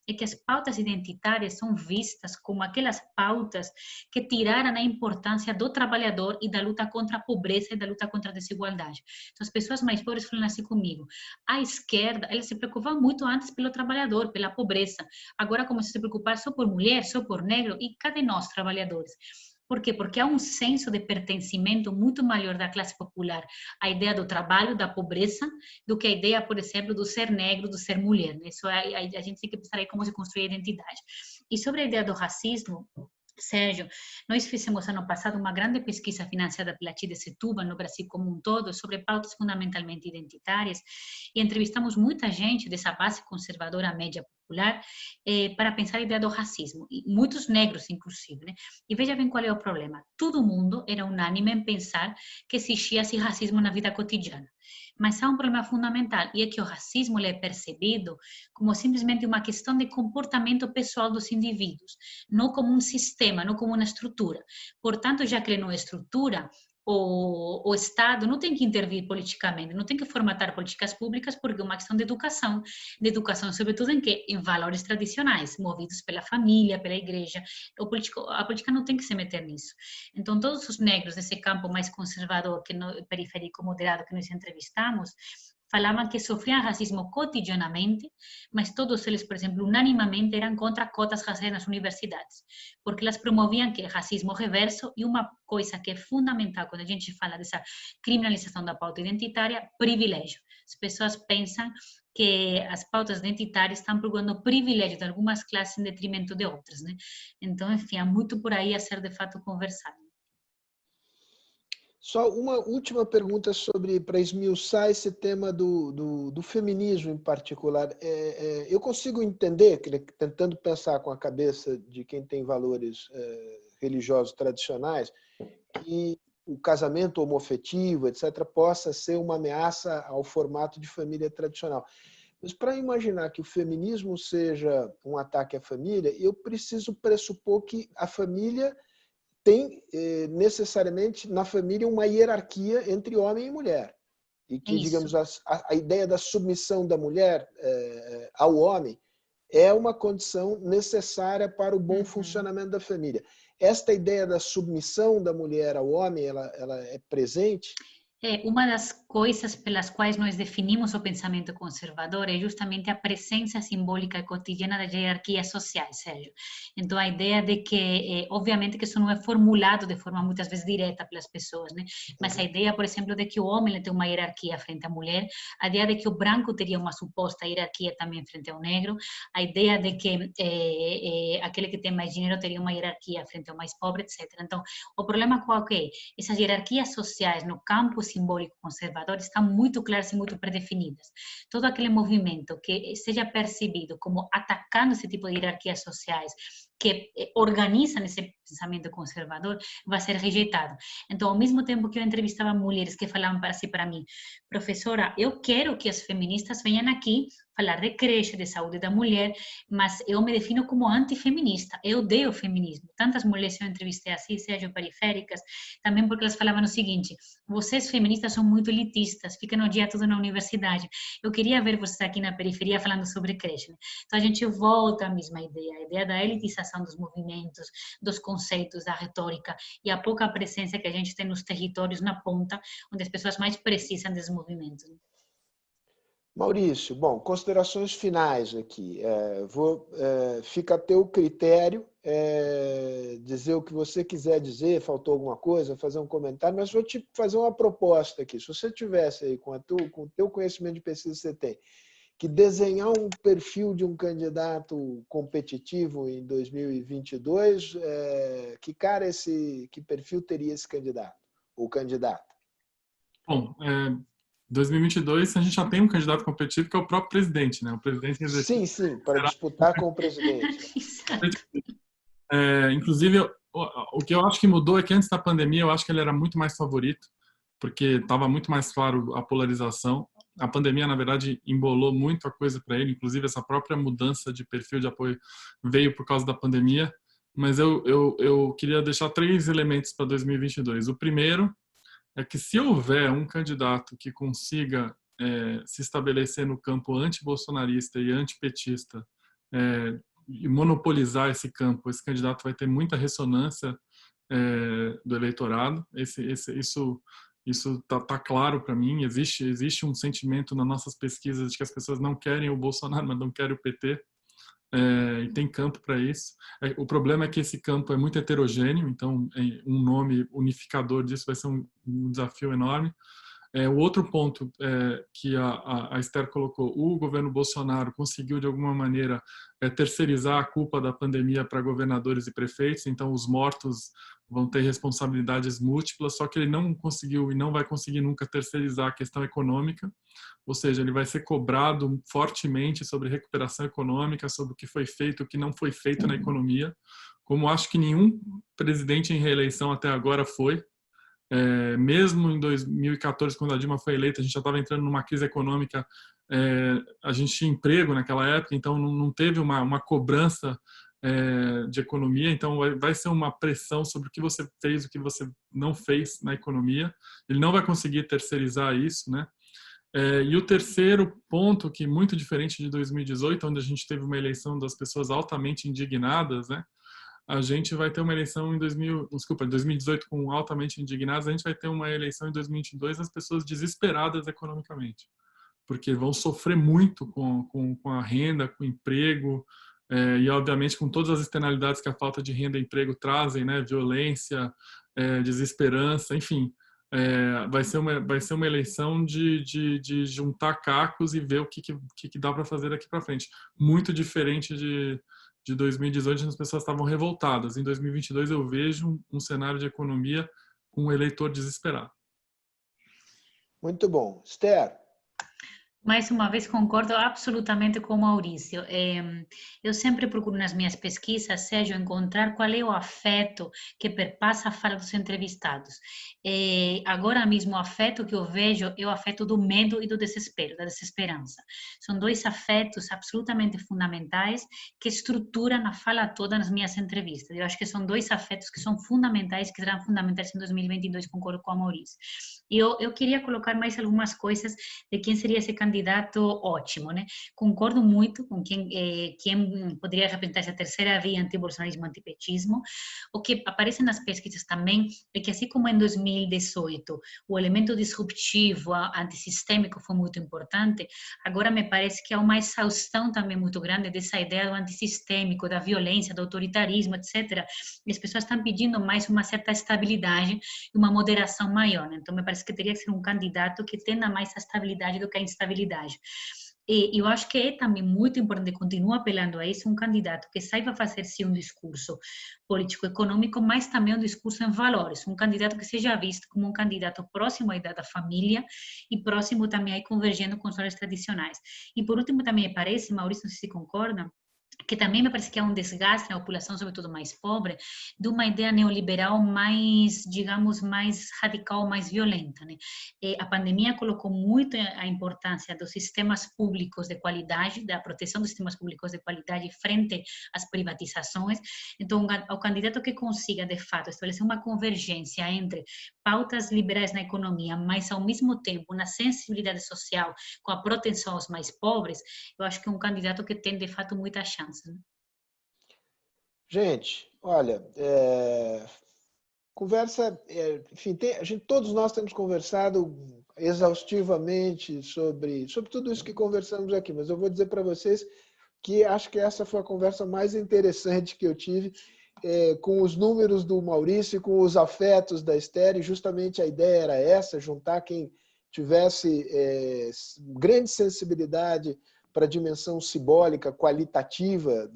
é que as pautas identitárias são vistas como aquelas pautas que tiraram a importância do trabalhador e da luta contra a pobreza e da luta contra a desigualdade. Então, as pessoas mais pobres falam assim comigo: a esquerda, ela se preocupava muito antes pelo trabalhador, pela pobreza. Agora começou a se preocupar só por mulher, só por negro, e cadê nós, trabalhadores? Por quê? Porque há um senso de pertencimento muito maior da classe popular à ideia do trabalho, da pobreza, do que a ideia, por exemplo, do ser negro, do ser mulher. Isso a gente tem que pensar aí como se construir a identidade. E sobre a ideia do racismo, Sérgio, nós fizemos ano passado uma grande pesquisa financiada pela TIDE Setúbal no Brasil como um todo sobre pautas fundamentalmente identitárias e entrevistamos muita gente dessa base conservadora média popular para pensar a ideia do racismo, e muitos negros inclusive, né? E veja bem qual é o problema. Todo mundo era unânime em pensar que existia esse racismo na vida cotidiana. Mas há um problema fundamental, e é que o racismo é percebido como simplesmente uma questão de comportamento pessoal dos indivíduos, não como um sistema, não como uma estrutura. Portanto, já que ele não é estrutura, o Estado não tem que intervir politicamente, não tem que formatar políticas públicas, porque é uma questão de educação sobretudo em quê? Em valores tradicionais, movidos pela família, pela igreja. A política não tem que se meter nisso. Então, todos os negros desse campo mais conservador, periférico moderado que nós entrevistamos, falavam que sofriam racismo cotidianamente, mas todos eles, por exemplo, unanimamente eram contra cotas raciais nas universidades, porque elas promoviam que racismo reverso e uma coisa que é fundamental quando a gente fala dessa criminalização da pauta identitária, privilégio. As pessoas pensam que as pautas identitárias estão procurando privilégio de algumas classes em detrimento de outras, né? Então, enfim, há muito por aí a ser de fato conversado. Só uma última pergunta para esmiuçar esse tema do feminismo em particular. Eu consigo entender, tentando pensar com a cabeça de quem tem valores religiosos tradicionais, que o casamento homoafetivo, etc., possa ser uma ameaça ao formato de família tradicional. Mas para imaginar que o feminismo seja um ataque à família, eu preciso pressupor que a família tem necessariamente na família uma hierarquia entre homem e mulher. E que, digamos, a ideia da submissão da mulher ao homem é uma condição necessária para o bom funcionamento da família. Esta ideia da submissão da mulher ao homem, ela é presente? Uma das coisas pelas quais nós definimos o pensamento conservador é justamente a presença simbólica e cotidiana das hierarquias sociais, Sérgio. Então, a ideia de que, obviamente que isso não é formulado de forma muitas vezes direta pelas pessoas, né? Mas a ideia, por exemplo, de que o homem tem uma hierarquia frente à mulher, a ideia de que o branco teria uma suposta hierarquia também frente ao negro, a ideia de que aquele que tem mais dinheiro teria uma hierarquia frente ao mais pobre, etc. Então, o problema qual é? Essas hierarquias sociais no campo simbólico conservador estão muito claras e muito predefinidas. Todo aquele movimento que seja percebido como atacando esse tipo de hierarquias sociais, que organizam esse pensamento conservador vai ser rejeitado. Então, ao mesmo tempo que eu entrevistava mulheres que falavam para mim, professora, eu quero que as feministas venham aqui falar de creche, de saúde da mulher, mas eu me defino como antifeminista, eu odeio o feminismo. Tantas mulheres eu entrevistei assim, sejam periféricas, também porque elas falavam o seguinte, vocês feministas são muito elitistas, ficam o dia todo na universidade, eu queria ver vocês aqui na periferia falando sobre creche. Né? Então a gente volta à mesma ideia, a ideia da elitização dos movimentos, dos conceitos, da retórica, e a pouca presença que a gente tem nos territórios, na ponta, onde as pessoas mais precisam desses movimentos. Né? Maurício, bom, considerações finais aqui. Fica a teu critério dizer o que você quiser dizer, faltou alguma coisa, fazer um comentário, mas vou te fazer uma proposta aqui. Se você tivesse aí, com o teu conhecimento de pesquisa que você tem, que desenhar um perfil de um candidato competitivo em 2022, que perfil teria esse candidato ou candidata? Bom, 2022 a gente já tem um candidato competitivo que é o próprio presidente, né? O presidente sim, para disputar com o presidente. Inclusive, o que eu acho que mudou é que antes da pandemia eu acho que ele era muito mais favorito, porque estava muito mais claro a polarização. A pandemia, na verdade, embolou muito a coisa para ele, inclusive essa própria mudança de perfil de apoio veio por causa da pandemia. Mas eu queria deixar 3 elementos para 2022. O primeiro é que se houver um candidato que consiga se estabelecer no campo anti-bolsonarista e anti-petista e monopolizar esse campo, esse candidato vai ter muita ressonância do eleitorado. Isso tá claro para mim. Existe um sentimento nas nossas pesquisas de que as pessoas não querem o Bolsonaro, mas não querem o PT. E tem campo para isso. O problema é que esse campo é muito heterogêneo, então um nome unificador disso vai ser um desafio enorme. O outro ponto que a Esther colocou, o governo Bolsonaro conseguiu de alguma maneira terceirizar a culpa da pandemia para governadores e prefeitos, então os mortos vão ter responsabilidades múltiplas, só que ele não conseguiu e não vai conseguir nunca terceirizar a questão econômica, ou seja, ele vai ser cobrado fortemente sobre recuperação econômica, sobre o que foi feito, o que não foi feito na economia, como acho que nenhum presidente em reeleição até agora foi. Mesmo em 2014, quando a Dilma foi eleita, a gente já estava entrando numa crise econômica, a gente tinha emprego naquela época, então não teve uma cobrança de economia, então vai ser uma pressão sobre o que você fez, o que você não fez na economia. Ele não vai conseguir terceirizar isso, né? E o terceiro ponto, que é muito diferente de 2018, onde a gente teve uma eleição das pessoas altamente indignadas, né? A gente vai ter uma eleição em 2018 com altamente indignados, a gente vai ter uma eleição em 2022 as pessoas desesperadas economicamente, porque vão sofrer muito com a renda, com o emprego, e obviamente com todas as externalidades que a falta de renda e emprego trazem, né? Violência, desesperança, enfim. Vai ser uma eleição de juntar cacos e ver o que dá para fazer daqui para frente. Muito diferente de 2018, onde as pessoas estavam revoltadas. Em 2022, eu vejo um cenário de economia com um eleitor desesperado. Muito bom. Esther? Mais uma vez, concordo absolutamente com o Maurício. Eu sempre procuro nas minhas pesquisas, seja encontrar qual é o afeto que perpassa a fala dos entrevistados. Agora mesmo, o afeto que eu vejo é o afeto do medo e do desespero, da desesperança. São 2 afetos absolutamente fundamentais que estruturam a fala toda nas minhas entrevistas. Eu acho que são 2 afetos que são fundamentais, que serão fundamentais em 2022, concordo com o Maurício. E eu queria colocar mais algumas coisas de quem seria esse candidato ótimo, né? Concordo muito com quem poderia representar essa terceira via anti-bolsonarismo, antipetismo. O que aparece nas pesquisas também é que, assim como em 2018, o elemento disruptivo, antissistêmico foi muito importante, agora me parece que há uma exaustão também muito grande dessa ideia do antissistêmico, da violência, do autoritarismo, etc. E as pessoas estão pedindo mais uma certa estabilidade e uma moderação maior, né? Então, me parece que teria que ser um candidato que tenha mais a estabilidade do que a instabilidade. E eu acho que é também muito importante, continuo apelando a isso, um candidato que saiba fazer sim um discurso político-econômico, mas também um discurso em valores, um candidato que seja visto como um candidato próximo à ideia da família e próximo também aí convergendo com os valores tradicionais. E por último também me parece, Maurício, não sei se concorda, que também me parece que é um desgaste na população, sobretudo mais pobre, de uma ideia neoliberal mais, digamos, mais radical, mais violenta, né? A pandemia colocou muito a importância dos sistemas públicos de qualidade, da proteção dos sistemas públicos de qualidade frente às privatizações. Então, o candidato que consiga, de fato, estabelecer uma convergência entre pautas liberais na economia, mas, ao mesmo tempo, uma sensibilidade social com a proteção aos mais pobres, eu acho que é um candidato que tem, de fato, muita chance. Gente, olha, conversa, enfim, todos nós temos conversado exaustivamente sobre tudo isso que conversamos aqui, mas eu vou dizer para vocês que acho que essa foi a conversa mais interessante que eu tive com os números do Maurício e com os afetos da Esther, e justamente a ideia era essa, juntar quem tivesse grande sensibilidade para a dimensão simbólica, qualitativa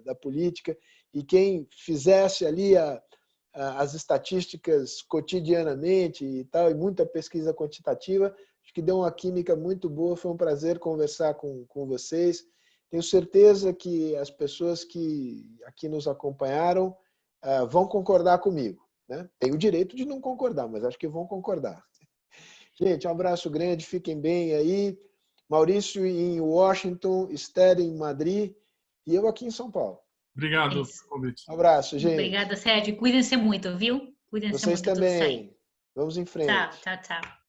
da política, e quem fizesse ali as estatísticas cotidianamente e tal, e muita pesquisa quantitativa. Acho que deu uma química muito boa, foi um prazer conversar com vocês. Tenho certeza que as pessoas que aqui nos acompanharam vão concordar comigo, né? Tem o direito de não concordar, mas acho que vão concordar. Gente, um abraço grande, fiquem bem aí. Maurício em Washington, Esther em Madrid e eu aqui em São Paulo. Obrigado pelo convite. Um abraço, gente. Obrigada, Sérgio. Cuidem-se muito, viu? Cuidem-se Vocês muito. Tudo também. certo. Vamos em frente. Tchau, tchau, tchau.